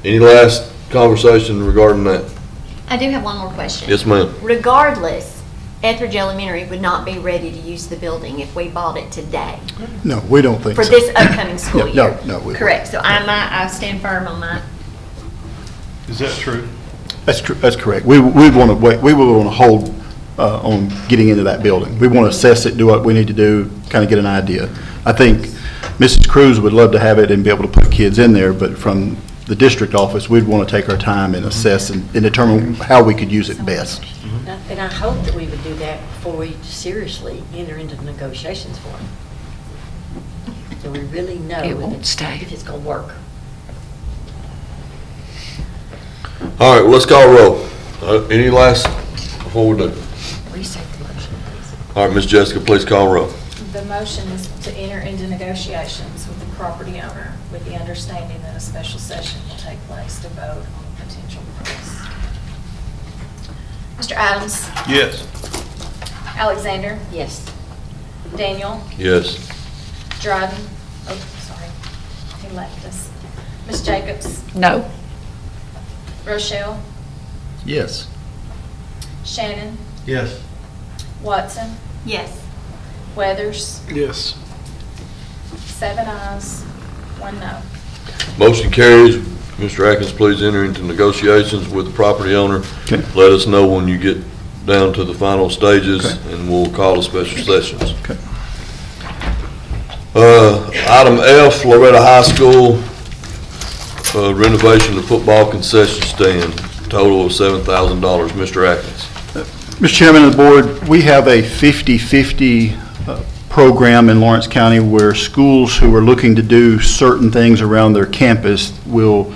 Any last conversation regarding that? I do have one more question. Yes, ma'am. Regardless, Etheridge Elementary would not be ready to use the building if we bought it today No, we don't think so. for this upcoming school Yeah, year. no, we won't. Correct. So I stand firm on that. Is that true? That's true, that's correct. We want to wait, we will want to hold on getting into that building. We want to assess it, do what we need to do, kind of get an idea. I think Mrs. Cruz would love to have it and be able to put kids in there, but from the district office, we'd want to take our time and assess and determine how we could use it best. And I hope that we would do that before we seriously enter into the negotiations for it. So we really know It won't stay. if it's going to work. All right, well, let's call roll. Any last, before we do? Restate the motion, please. All right, Ms. Jessica, please call roll. The motion is to enter into negotiations with the property owner with the understanding that a special session will take place to vote on potential price. Mr. Adams? Yes. Alexander? Yes. Daniel? Yes. Dryden? Oh, sorry, he left us. Ms. Jacobs? No. Rochelle? Yes. Shannon? Yes. Watson? Yes. Weathers? Yes. 7 ayes, 1 no. Motion carries. Mr. Atkins, please enter into negotiations with the property owner. Okay. Let us know when you get down to the final stages, Okay. and we'll call the special sessions. Okay. Item F, Loretta High School renovation of football concession stand, total of $7,000. Mr. Atkins. Mr. Chairman of the board, we have a 50-50 program in Lawrence County where schools who are looking to do certain things around their campus will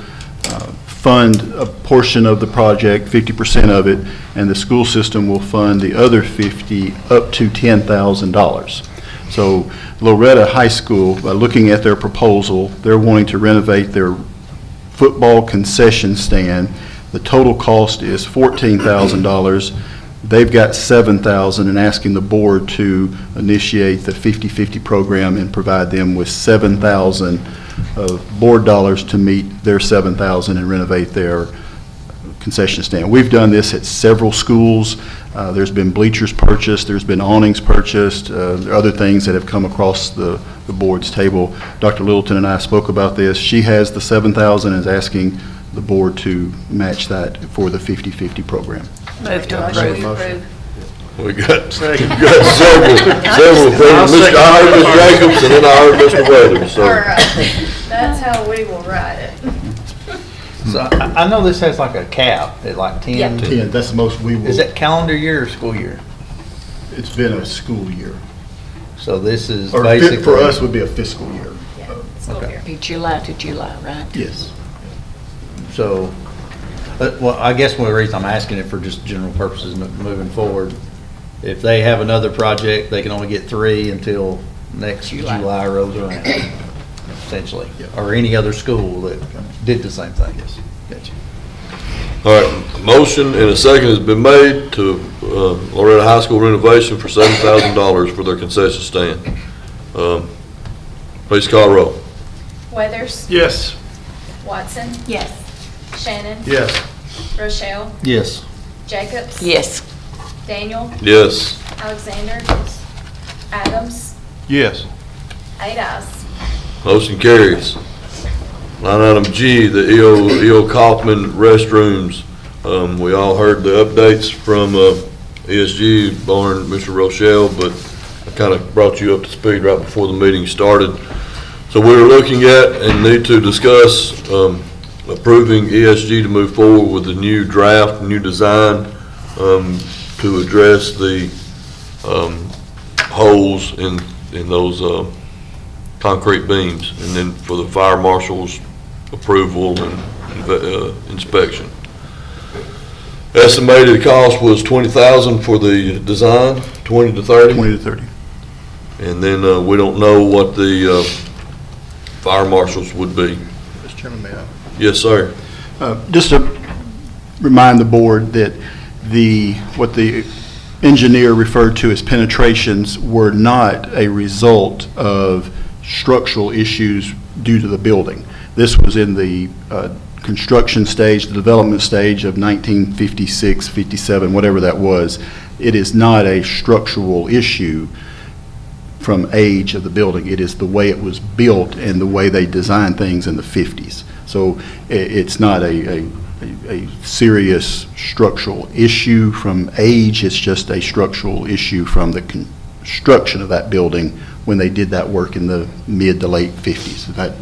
fund a portion of the project, 50% of it, and the school system will fund the other 50 up to $10,000. So Loretta High School, by looking at their proposal, they're wanting to renovate their football concession stand. The total cost is $14,000. They've got $7,000 and asking the board to initiate the 50-50 program and provide them with $7,000 of board dollars to meet their $7,000 and renovate their concession stand. We've done this at several schools. There's been bleachers purchased, there's been awnings purchased, there are other things that have come across the board's table. Dr. Littleton and I spoke about this. She has the $7,000 and is asking the board to match that for the 50-50 program. Move to Motion approve. to approve. We got several things. I heard Ms. Jacobs, and then I heard Mr. Weathers, so. All right, that's how we will write it. So I know this has like a cap at like 10. Yeah. 10, that's the most we will. Is that calendar year or school year? It's been a school year. So this is Or basically. for us would be a fiscal year. Yeah, school Okay. year. Be July to July, right? Yes. So, well, I guess one reason I'm asking it for just general purposes moving forward, if they have another project, they can only get 3 until next July rolls around, essentially. Or any other school that did the same thing. Yes. Gotcha. All right, motion and a second has been made to Loretta High School renovation for $7,000 for their concession stand. Please call roll. Yes. Weathers? Watson? Yes. Shannon? Yes. Rochelle? Yes. Jacobs? Yes. Daniel? Yes. Alexander? Adams? Yes. 8 ayes. Motion carries. Line item G, the E.O. Kaufman restrooms. We all heard the updates from ESG, barring Mr. Rochelle, but I kind of brought you up to speed right before the meeting started. So we were looking at and need to discuss approving ESG to move forward with the new draft, new design to address the holes in those concrete beams, and then for the fire marshal's approval and inspection. Estimated cost was $20,000 for the design, 20 to 30? 20 to 30. And then we don't know what the fire marshals would be. Mr. Chairman, may I? Yes, sir. Just to remind the board that what the engineer referred to as penetrations were not a result of structural issues due to the building. This was in the construction stage, the development stage of 1956, 57, whatever that was. It is not a structural issue from age of the building. It is the way it was built and the way they designed things in the 50s. So it's not a serious structural issue from age. It's just a structural issue from the construction of that building when they did that work in the mid to late 50s. I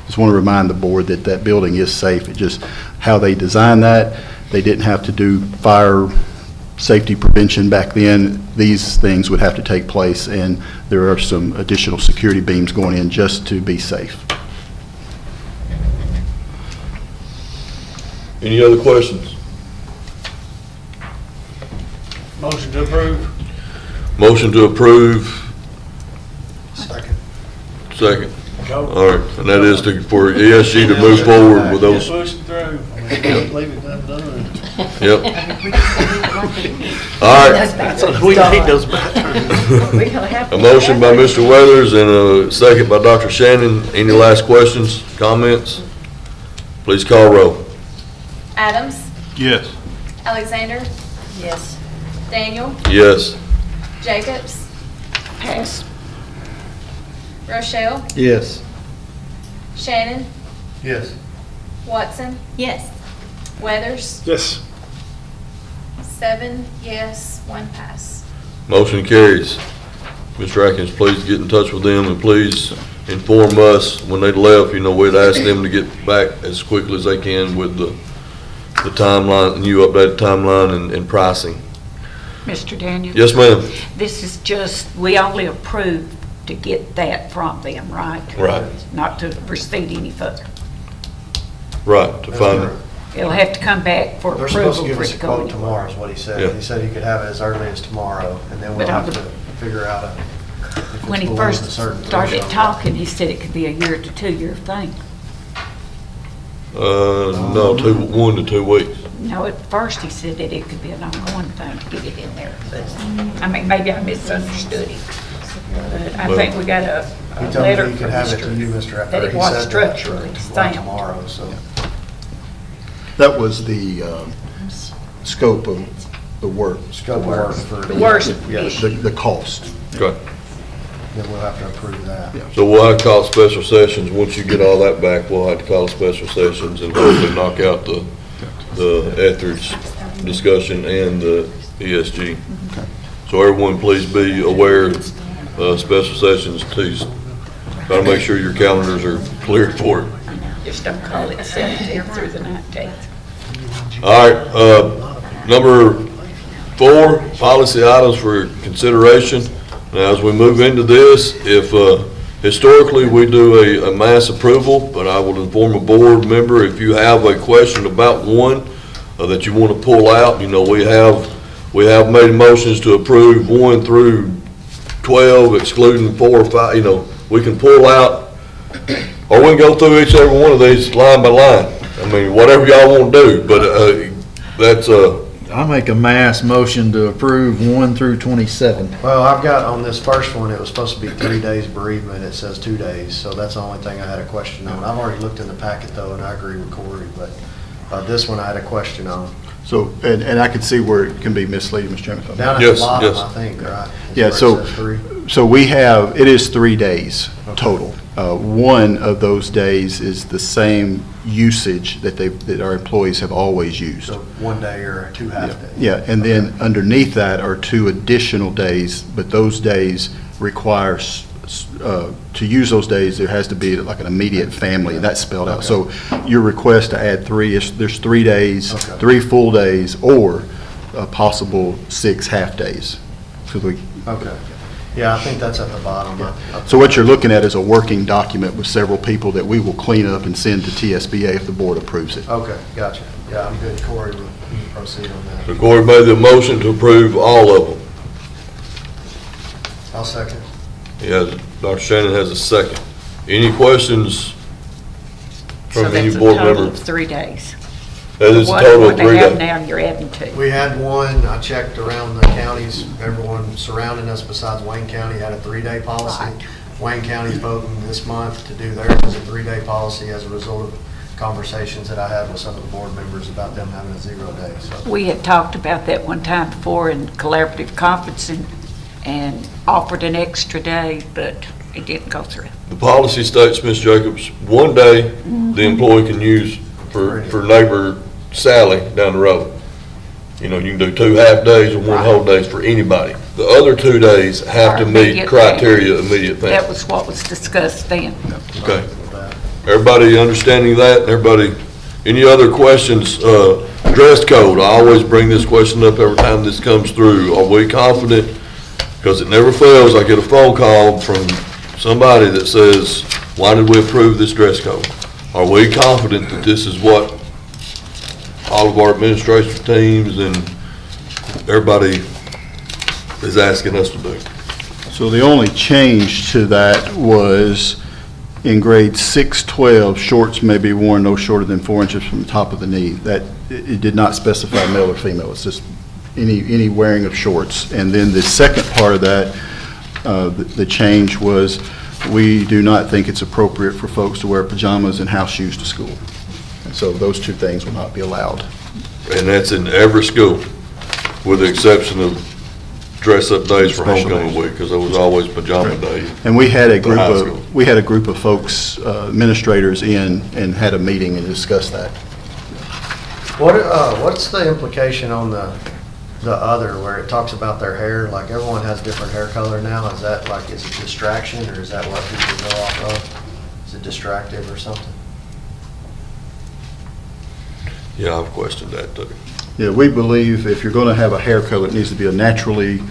just want to remind the board that that building is safe. It just, how they designed that, they didn't have to do fire safety prevention back then. These things would have to take place, and there are some additional security beams going in just to be safe. Any other questions? Motion to approve. Motion to approve. Second. Second. Go. All right, and that is for ESG to move forward with those. Push it through. Can't leave it undone. Yep. All right. We need those bathrooms. A motion by Mr. Weathers and a second by Dr. Shannon. Any last questions, comments? Please call roll. Adams, Yes. Alexander, Yes. Daniel, Yes. Jacobs, Pass. Rochelle, Yes. Shannon, Yes. Watson, Yes. Weathers, Yes. 7 yes, 1 pass. Motion carries. Mr. Atkins, please get in touch with them and please inform us when they left. You know, we'd ask them to get back as quickly as they can with the timeline, new updated timeline and pricing. Mr. Daniel? Yes, ma'am. This is just, we only approved to get that from them, right? Right. Not to proceed any further. Right, to find, It'll have to come back for They're approval supposed to give for it us to a go quote anywhere. tomorrow is what he said. Yeah. He said he could have it as early as tomorrow, and then we'll But I have would- to figure out if When it's he below first a certain started threshold. talking, he said it could be a year to 2 year thing. no, 1 to 2 weeks. No, at first he said that it could be an ongoing thing to get it in there, but, I mean, maybe I misunderstood him. But I think we got a He told letter me he from could have it to you, Mr. Mr. that or it he was said that structurally by sound. tomorrow, so. That was the scope of the work, Scope of work for. The worst. Yes, the cost. Okay. then we'll have to approve that. So we'll have to call special sessions. Once you get all that back, we'll have to call special sessions and hopefully knock out the ethics discussion and the ESG. So everyone, please be aware, special sessions, please. Gotta make sure your calendars are cleared for it. Just don't call it 17th through the 19th. All right, number 4, policy items for consideration. Now, as we move into this, if historically we do a mass approval, but I will inform a board member if you have a question about one that you want to pull out. You know, we have made motions to approve 1 through 12, excluding 4 or 5. You know, we can pull out, or we can go through each and every one of these line by line. I mean, whatever y'all want to do, but that's I make a mass motion to approve 1 through 27. Well, I've got on this first one, it was supposed to be 3 days bereavement, it says 2 days, so that's the only thing I had a question on. I've already looked in the packet though, and I agree with Corey, but This one I had a question on. So, and I can see where it can be misleading, Mr. Chairman. if I may. Down at the bottom, I think, right? Is Yeah, where it so, says 3. so we have, it is 3 days total. One of those days is the same usage that our employees have always used. So 1 day or 2 half days. Yeah, and then underneath that are 2 additional days, but those days require, to use those days, there has to be like an immediate family, that's spelled out. So your request to add 3, there's 3 days, 3 full days, or a possible 6 half days. So Okay. Yeah, I think that's at the bottom. So what you're looking at is a working document with several people that we will clean up and send to TSBA if the board approves it. Okay, gotcha. Yeah, I'm good. Corey, you can proceed on that. So Corey made the motion to approve all of them. I'll second. Yeah, Dr. Shannon has a second. Any questions from any board So that's a total member? of 3 days. That is a total of 3 What they have days. now, you're adding 2. We had one, I checked around the counties, everyone surrounding us besides Wayne County had a 3-day policy. Wayne County's voting this month to do theirs as a 3-day policy as a result of conversations that I had with some of the board members about them having a 0 day, so. We had talked about that one time before in collaborative conference and offered an extra day, but it didn't go through. The policy states, Ms. Jacobs, 1 day the employee can use for neighbor Sally down the road. You know, you can do 2 half days or 1 whole days for anybody. The other 2 days have to meet Immediate criteria immediate family. That was what was discussed then. Okay. Everybody understanding that? Everybody, any other questions? Dress code, I always bring this question up every time this comes through. Are we confident? Because it never fails, I get a phone call from somebody that says, why did we approve this dress code? Are we confident that this is what all of our administration teams and everybody is asking us to do? So the only change to that was in grade 6-12, shorts may be worn no shorter than 4 inches from the top of the knee. That, it did not specify male or female, it's just any wearing of shorts. And then the second part of that, the change was, we do not think it's appropriate for folks to wear pajamas and house shoes to school. And so those 2 things will not be allowed. And that's in every school, with the exception of dress-up days for homecoming week, because there was always pajama day. And we had a for high school. group of folks, administrators in, and had a meeting and discussed that. What's the implication on the other, where it talks about their hair? Like, everyone has different hair color now. Is that like, is it distraction, or is that what people go off of? Is it distractive or something? Yeah, I've questioned that too. Yeah, we believe if you're going to have a hair color, it needs to be a naturally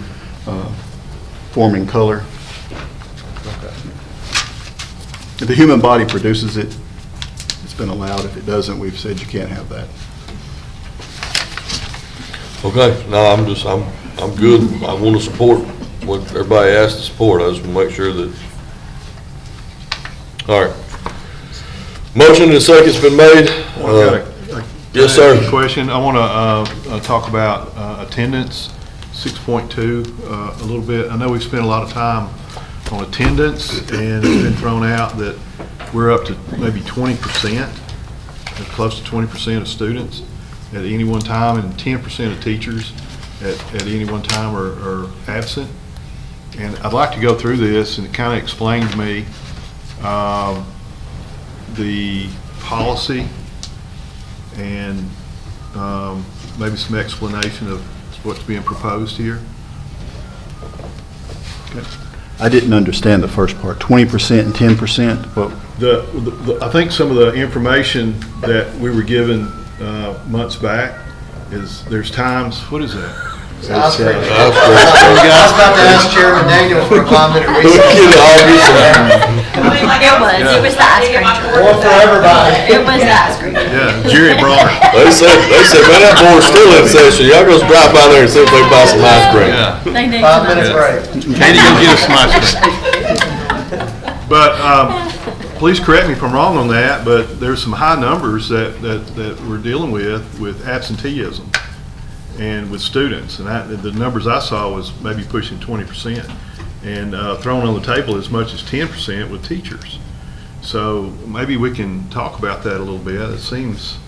forming color. If the human body produces it, it's been allowed. If it doesn't, we've said you can't have that. Okay, no, I'm good. I want to support what everybody asked to support. I just want to make sure that, all right. Motion and second's been made. Yes, sir. Question, I want to talk about attendance, 6.2, a little bit. I know we've spent a lot of time on attendance, and it's been thrown out that we're up to maybe 20%, close to 20% of students at any one time, and 10% of teachers at any one time are absent. And I'd like to go through this and kind of explain to me the policy and maybe some explanation of what's being proposed here. Okay. I didn't understand the first part, 20% and 10%, but I think some of the information that we were given months back is, there's times, what is that? I was about to ask Chairman Daniels for a 5-minute recess. It was the ice cream. One for everybody. It was the ice cream. Yeah, Jerry brought it. They said, man, that board's still in session. Y'all go drop by there and see if they can buy some ice cream. Yeah. They need 5 minutes break. Katie, go get us some ice cream. But please correct me if I'm wrong on that, but there's some high numbers that we're dealing with absenteeism and with students. And the numbers I saw was maybe pushing 20%, and thrown on the table as much as 10% with teachers. So maybe we can talk about that a little bit. It seems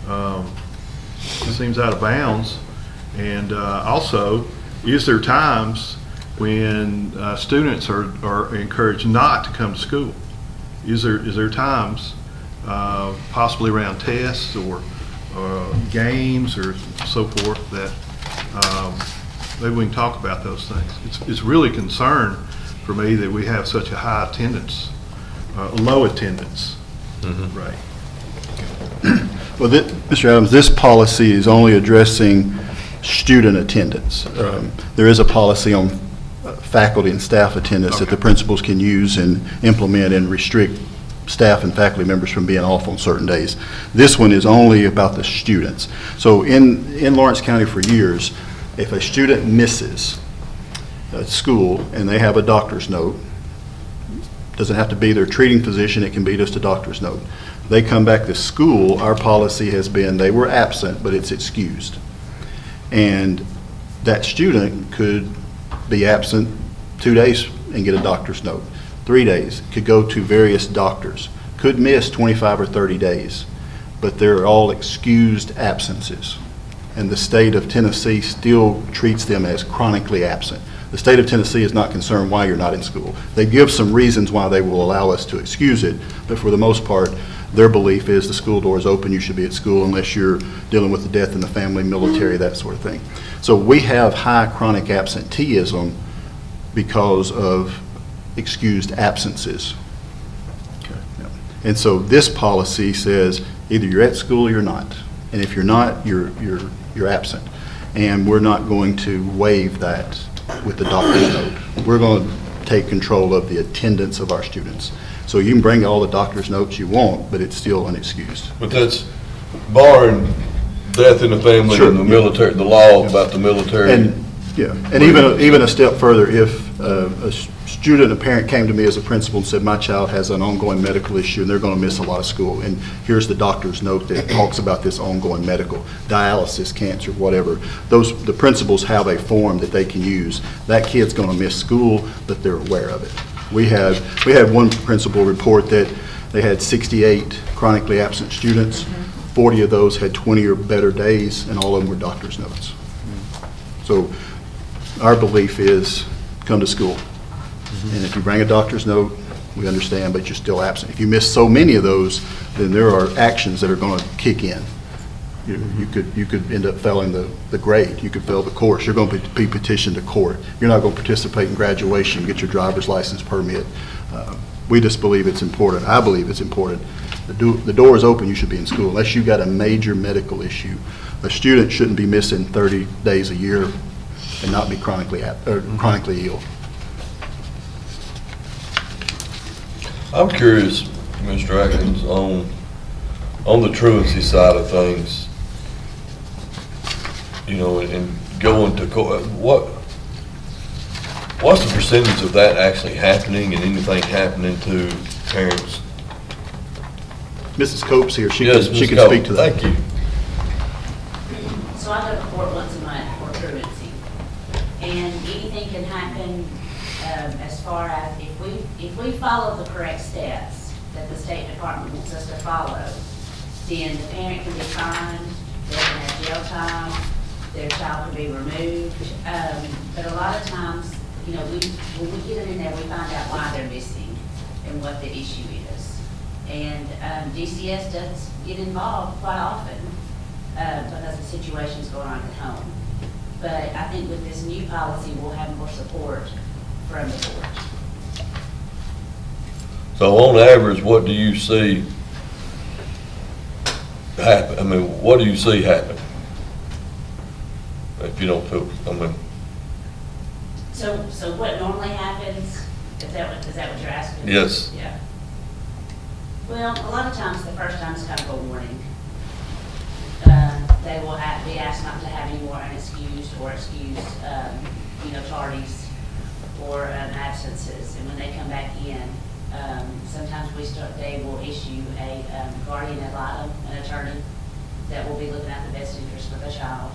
It seems out of bounds. And also, is there times when students are encouraged not to come to school? Is there times, possibly around tests or games or so forth, that maybe we can talk about those things? It's really a concern for me that we have such a high attendance, low attendance rate. Well, Mr. Adams, this policy is only addressing student attendance. There is a policy on faculty and staff attendance that the principals can use and implement and restrict staff and faculty members from being off on certain days. This one is only about the students. So in Lawrence County for years, if a student misses school and they have a doctor's note, doesn't have to be their treating physician, it can be just a doctor's note. They come back to school, our policy has been they were absent, but it's excused. And that student could be absent 2 days and get a doctor's note. 3 days, could go to various doctors, could miss 25 or 30 days, but they're all excused absences. And the state of Tennessee still treats them as chronically absent. The state of Tennessee is not concerned why you're not in school. They give some reasons why they will allow us to excuse it, but for the most part, their belief is the school door is open, you should be at school unless you're dealing with the death in the family, military, that sort of thing. So we have high chronic absenteeism because of excused absences. Yeah. And so this policy says either you're at school or you're not. And if you're not, you're absent. And we're not going to waive that with the doctor's note. We're going to take control of the attendance of our students. So you can bring all the doctor's notes you want, but it's still unexcused. But that's barring death in the family and the military, the law about the military. And, yeah, and even a step further, if a student, a parent came to me as a principal and said, my child has an ongoing medical issue and they're going to miss a lot of school, and here's the doctor's note that talks about this ongoing medical, dialysis, cancer, whatever, the principals have a form that they can use. That kid's going to miss school, but they're aware of it. We had one principal report that they had 68 chronically absent students. 40 of those had 20 or better days, and all of them were doctor's notes. So our belief is come to school. And if you bring a doctor's note, we understand, but you're still absent. If you miss so many of those, then there are actions that are going to kick in. You could end up failing the grade. You could fail the course. You're going to be petitioned to court. You're not going to participate in graduation, get your driver's license permit. We just believe it's important. I believe it's important. The door is open. You should be in school unless you've got a major medical issue. A student shouldn't be missing 30 days a year and not be chronically ill. I'm curious, Mr. Atkins, on the truancy side of things, you know, and going to court, what's the percentage of that actually happening and anything happening to parents? Mrs. Cope's here. She Yes, can Cope, speak to that. Thank you. So I go to court once a month for truancy, and anything can happen as far as if we follow the correct steps that the State Department wants us to follow, then the parent can be fined, they can have jail time, their child can be removed. But a lot of times, you know, when we get them in there, we find out why they're missing and what the issue is. And DCS does get involved quite often because of situations going on at home. But I think with this new policy, we'll have more support from the board. So on average, what do you see happen? I mean, what do you see happen? If you don't feel, I mean. So what normally happens, is that what you're asking? Yes. Yeah. Well, a lot of times, the first time is kind of a warning. They will be asked not to have any more unexcused or excused, tardies or absences. And when they come back in, sometimes they will issue a guardian ad litem, an attorney that will be looking at the best interest of the child.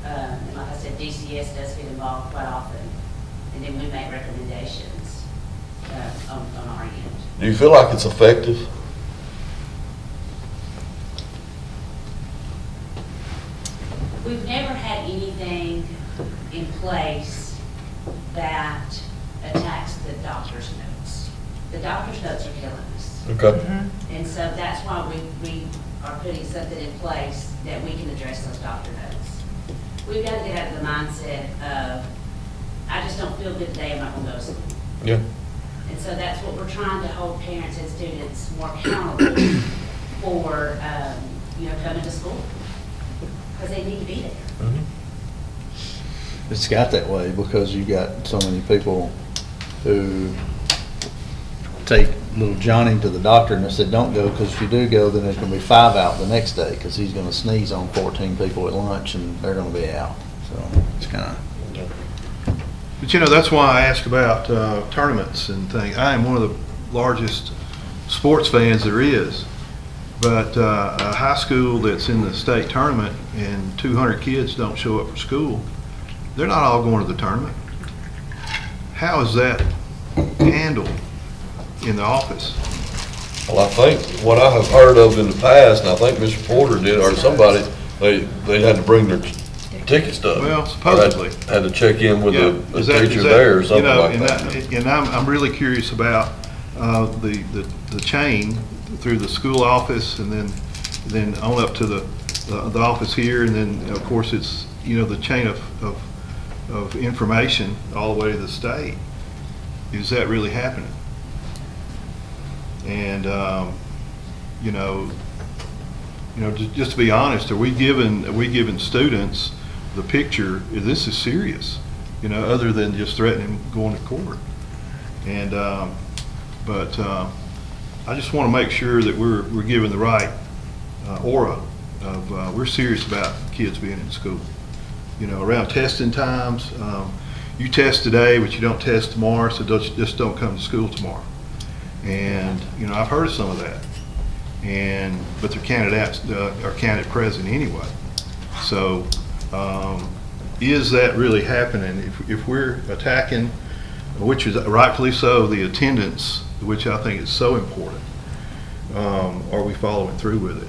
And like I said, DCS does get involved quite often. And then we make recommendations on our end. Do you feel like it's effective? we've never had anything in place that attacks the doctor's notes. The doctor's notes are killing us. Okay. And so that's why we are putting something in place that we can address those doctor notes. We've got to get out of the mindset of, I just don't feel good today, I'm not going to go to school. Yeah. And so that's what we're trying to hold parents and students more accountable for, coming to school. Because they need to be there. It's got that way because you got so many people who take little Johnny to the doctor and they said, don't go, because if you do go, then there's going to be 5 out the next day because he's going to sneeze on 14 people at lunch and they're going to be out. So it's kind of. But that's why I asked about tournaments and things. I am one of the largest sports fans there is. But a high school that's in the state tournament and 200 kids don't show up for school, they're not all going to the tournament. How is that handled in the office? Well, I think what I have heard of in the past, and I think Mr. Porter did, or somebody, they had to bring their ticket stub. Well, supposedly. Had to check in with the Is that- teacher is that- there or something like and that. And I'm really curious about the chain through the school office and then on up to the office here, and then, of course, it's, the chain of information all the way to the state. Is that really happening? And, just to be honest, are we giving students the picture, this is serious, other than just threatening going to court? And, but I just want to make sure that we're giving the right aura of, we're serious about kids being in school. Around testing times, you test today, but you don't test tomorrow, so just don't come to school tomorrow. And, I've heard of some of that. But their candidates are candidate present anyway. So, is that really happening? If we're attacking, which is rightfully so, the attendance, which I think is so important, are we following through with it?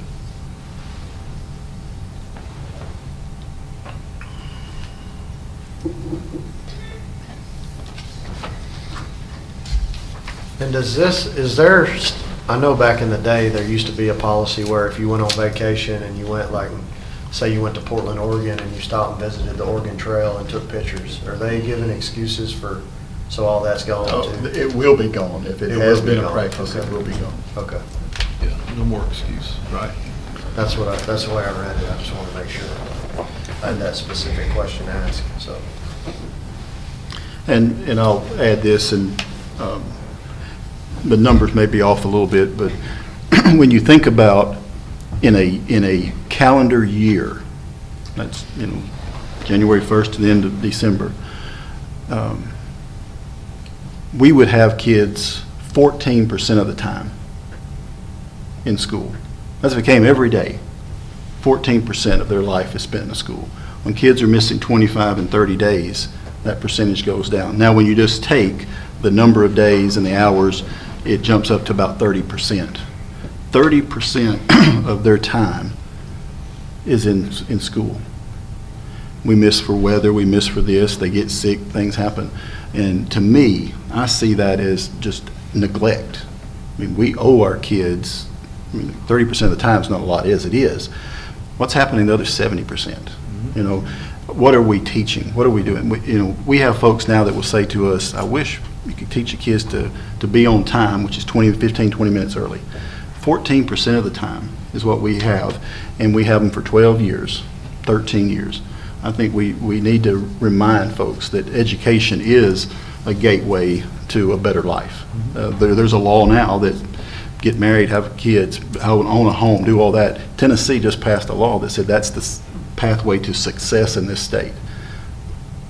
And I know back in the day, there used to be a policy where if you went on vacation and you went say you went to Portland, Oregon, and you stopped and visited the Oregon Trail and took pictures, are they giving excuses so all that's gone too? It will be gone. If it has been a practice, it will be gone. Okay. Yeah, no more excuse, right? That's the way I read it. I just want to make sure I had that specific question asked, so. And I'll add this, and the numbers may be off a little bit, but when you think about in a calendar year, that's January 1st to the end of December, we would have kids 14% of the time in school. That's if it came every day. 14% of their life is spent in a school. When kids are missing 25 and 30 days, that percentage goes down. Now, when you just take the number of days and the hours, it jumps up to about 30%. 30% of their time is in school. We miss for weather, we miss for this, they get sick, things happen. And to me, I see that as just neglect. I mean, we owe our kids, 30% of the time is not a lot, as it is. What's happening the other 70%? What are we teaching? What are we doing? We have folks now that will say to us, I wish you could teach your kids to be on time, which is 15, 20 minutes early. 14% of the time is what we have, and we have them for 12 years, 13 years. I think we need to remind folks that education is a gateway to a better life. There's a law now that get married, have kids, own a home, do all that. Tennessee just passed a law that said that's the pathway to success in this state.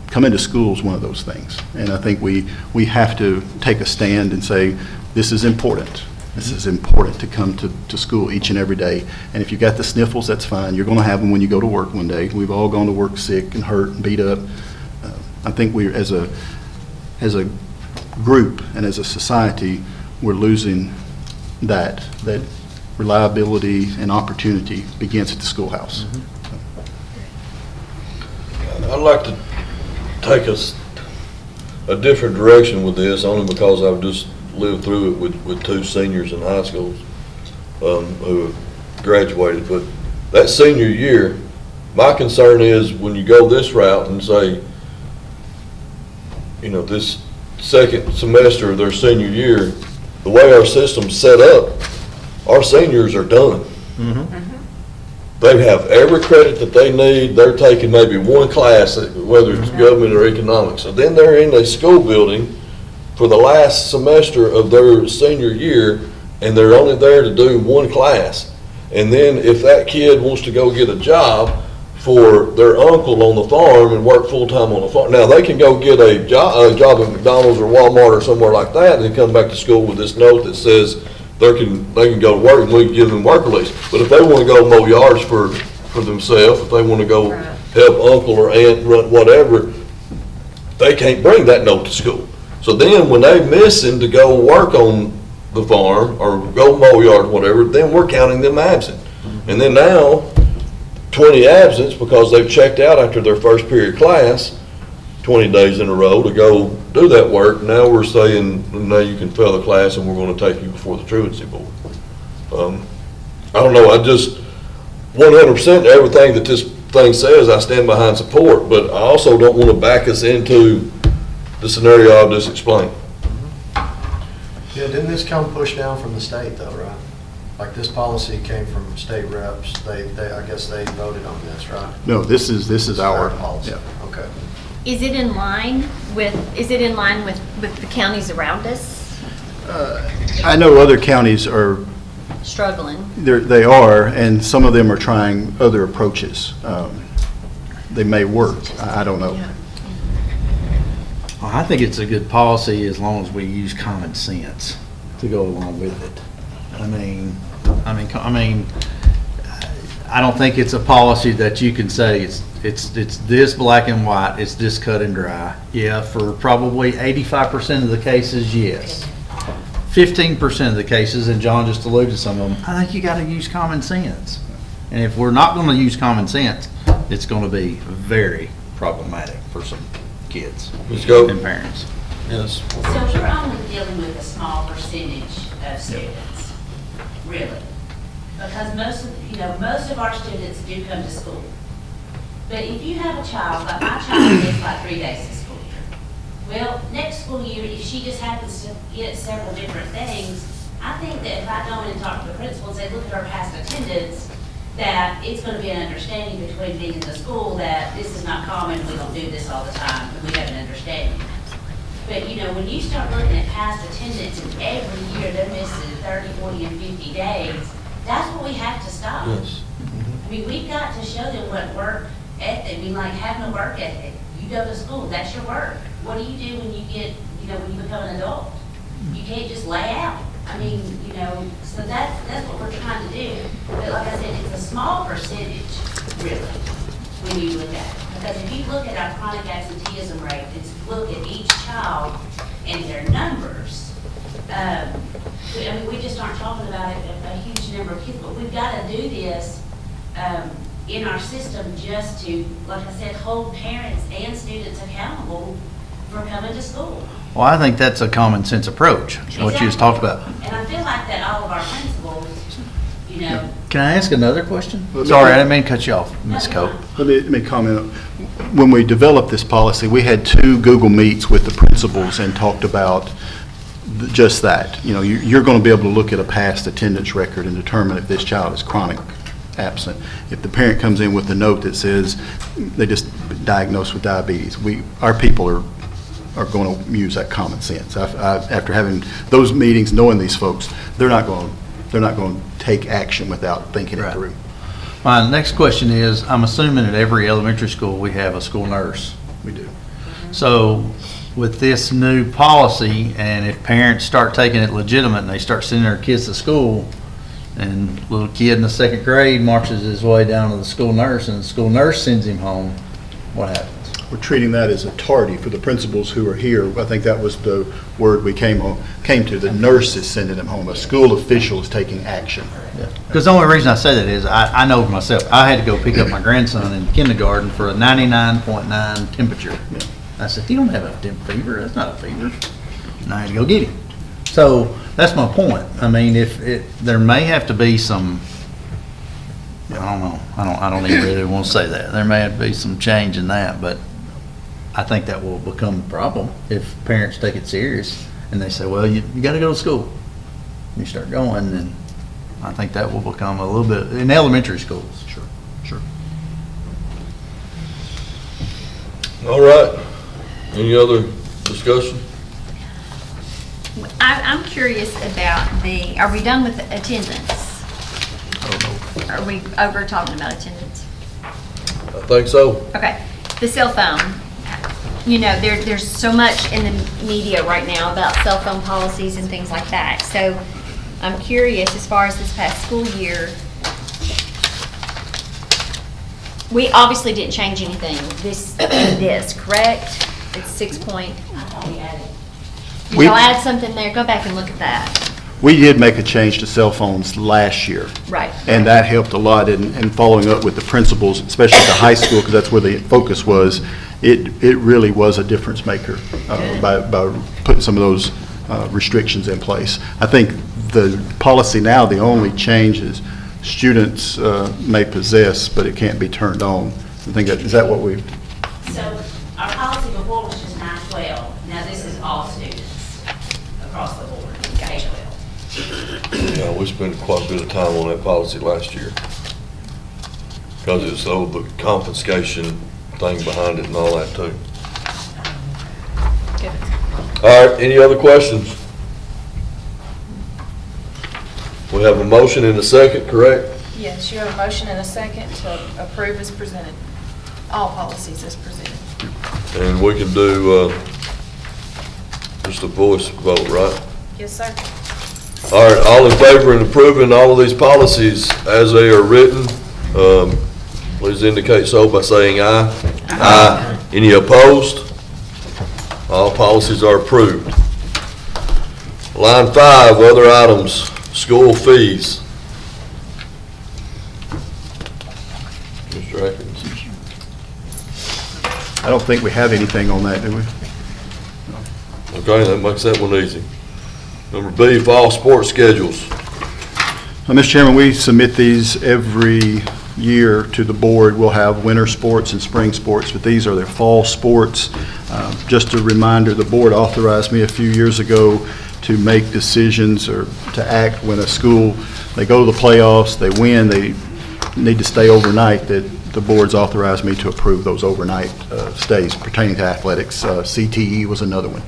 Coming to school is one of those things. And I think we have to take a stand and say, this is important. This is important to come to school each and every day. And if you've got the sniffles, that's fine. You're going to have them when you go to work one day. We've all gone to work sick and hurt and beat up. I think we, as a group and as a society, we're losing that reliability and opportunity begins at the schoolhouse. I'd like to take us a different direction with this, only because I've just lived through it with two seniors in high schools who have graduated. But that senior year, my concern is when you go this route and say, you know, this second semester of their senior year, the way our system's set up, our seniors are done. They have every credit that they need. They're taking maybe one class, whether it's government or economics. So then they're in a school building for the last semester of their senior year, and they're only there to do one class. And then if that kid wants to go get a job for their uncle on the farm and work full-time on the farm, now they can go get a job at McDonald's or Walmart or somewhere like that, and then come back to school with this note that says they can go to work and we can give them work release. But if they want to go mow yards for themselves, if they want to go help uncle or aunt run whatever, they can't bring that note to school. So then when they miss him to go work on the farm or go mow yard, whatever, then we're counting them absent. And then now, 20 absence because they've checked out after their first period class, 20 days in a row to go do that work. Now we're saying, now you can fail the class and we're going to take you before the truancy board. I don't know, I just, 100% everything that this thing says, I stand behind support, but I also don't want to back us into the scenario I've just explained. Yeah, didn't this come pushed down from the state though, right? Like this policy came from state reps, I guess they voted on this, right? No, this is our policy. yeah. Okay. Is it in line with the counties around us I know other counties are, struggling? they are, and some of them are trying other approaches. They may work, I don't know. Well, I think it's a good policy as long as we use common sense to go along with it. I mean, I don't think it's a policy that you can say it's this black and white, it's this cut and dry. Yeah, for probably 85% of the cases, yes. 15% of the cases, and John just alluded to some of them, I think you got to use common sense. And if we're not going to use common sense, it's going to be very problematic for some kids and parents. Yes. So we're only dealing with a small percentage of students, really. Because most of our students do come to school. But if you have a child, like my child gets like 3 days of school year. Well, next school year, if she just happens to get several different things, I think that if I go in and talk to the principal and say, look at her past attendance, that it's going to be an understanding between me and the school that this is not common, we don't do this all the time, and we have an understanding. But, you know, when you start looking at past attendance and every year they're missing 30, 40, and 50 days, that's what we have to stop. Yes. I mean, we've got to show them what work ethic, I mean, like having a work ethic. You go to school, that's your work. What do you do when you get, when you become an adult? You can't just lay out. I mean, so that's what we're trying to do. But like I said, it's a small percentage, really, when you look at it. Because if you look at our chronic absenteeism rate, and look at each child and their numbers, I mean, we just aren't talking about a huge number of kids, but we've got to do this in our system just to, like I said, hold parents and students accountable for coming to school. Well, I think that's a common sense approach, what you just talked about. And I feel like that all of our principals, Can I ask another question? Sorry, I didn't mean to cut you off, Ms. Cope. Let me comment. When we developed this policy, we had 2 Google Meets with the principals and talked about just that. You're going to be able to look at a past attendance record and determine if this child is chronic absent. If the parent comes in with a note that says they just diagnosed with diabetes, our people are going to use that common sense. After having those meetings, knowing these folks, they're not going to take action without thinking it through. My next question is, I'm assuming at every elementary school we have a school nurse. We do. So with this new policy, and if parents start taking it legitimate and they start sending their kids to school, and little kid in the 2nd grade marches his way down to the school nurse, and the school nurse sends him home, what happens? we're treating that as a tardy for the principals who are here. I think that was the word we came to. The nurse is sending them home. A school official is taking action. Because the only reason I say that is I know for myself, I had to go pick up my grandson in kindergarten for a 99.9 temperature. I said, he don't have a fever. That's not a fever. And I had to go get him. So that's my point. I mean, there may have to be some, I don't know. I don't even really want to say that. There may have to be some change in that, but I think that will become a problem if parents take it serious and they say, well, you got to go to school. You start going, and I think that will become a little bit in elementary schools. Sure. All right. Any other discussion? I'm curious about are we done with attendance? Are we over talking about attendance? I think so. Okay, the cell phone. You know, there's so much in the media right now about cell phone policies and things like that. So I'm curious, as far as this past school year, we obviously didn't change anything in this, correct? It's 6 point. Did y'all add something there? Go back and look at that. We did make a change to cell phones last year. Right. And that helped a lot in following up with the principals, especially at the high school, because that's where the focus was. It really was a difference maker by putting some of those restrictions in place. I think the policy now, the only change is students may possess, but it can't be turned on. I think is that what we? So our policy before was just 912. Now this is all students across the board, K-12. Yeah, we spent quite a bit of time on that policy last year. Because it's the confiscation thing behind it and all that too. All right, any other questions? We have a motion and a second, correct? Yes, you have a motion and a second to approve as presented, all policies as presented. And we can do just a voice vote, right? Yes, sir. All right, all in favor of approving all of these policies as they are written, please indicate so by saying aye. Aye. Any opposed? All policies are approved. Line 5, other items, school fees. Mr. Atkins. I don't think we have anything on that, do we? Okay, that makes that one easy. Number B, fall sports schedules. Mr. Chairman, we submit these every year to the board. We'll have winter sports and spring sports, but these are their fall sports. Just a reminder, the board authorized me a few years ago to make decisions or to act when a school, they go to the playoffs, they win, they need to stay overnight, that the board's authorized me to approve those overnight stays pertaining to athletics. CTE was another one.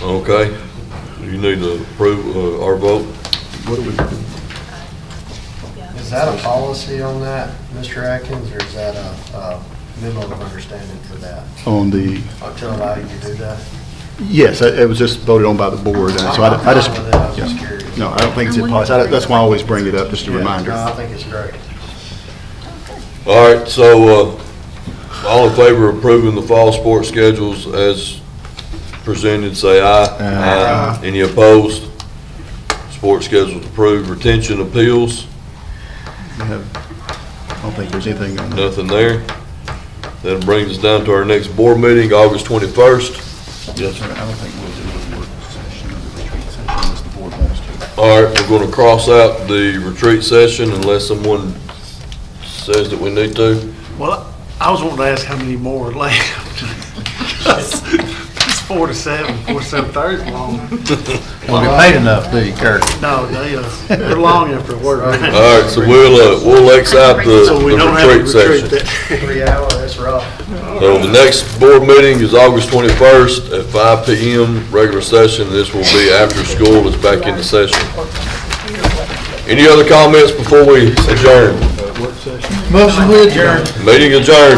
Okay. You need to approve our vote. What do we do? Is that a policy on that, Mr. Atkins, or is that a memo of understanding for that? On the, To allow you to do that? yes, it was just voted on by the board, and so I just, yeah. No, I don't think it's in policy. That's why I always bring it up, just a reminder. No, I think it's great. All right, so all in favor of approving the fall sports schedules as presented, say aye. Aye. Any opposed? Sports schedules approved. Retention appeals? I don't think there's anything on that. Nothing there. That brings us down to our next board meeting, August 21st. Yes, sir. I don't think we'll do the work session or the retreat session unless the board wants to. All right, we're going to cross out the retreat session unless someone says that we need to. Well, I was wanting to ask how many more are left. It's 4 to 7, 4 to 7:30 long. Won't get paid enough, do you, Kirk? No, they're long after work. All right, so we'll X out the So we don't have retreat to retreat session. 3 hour, that's rough. So the next board meeting is August 21st at 5 p.m. Regular session. This will be after school is back into session. Any other comments before we adjourn? Motion to adjourn. Meeting adjourned.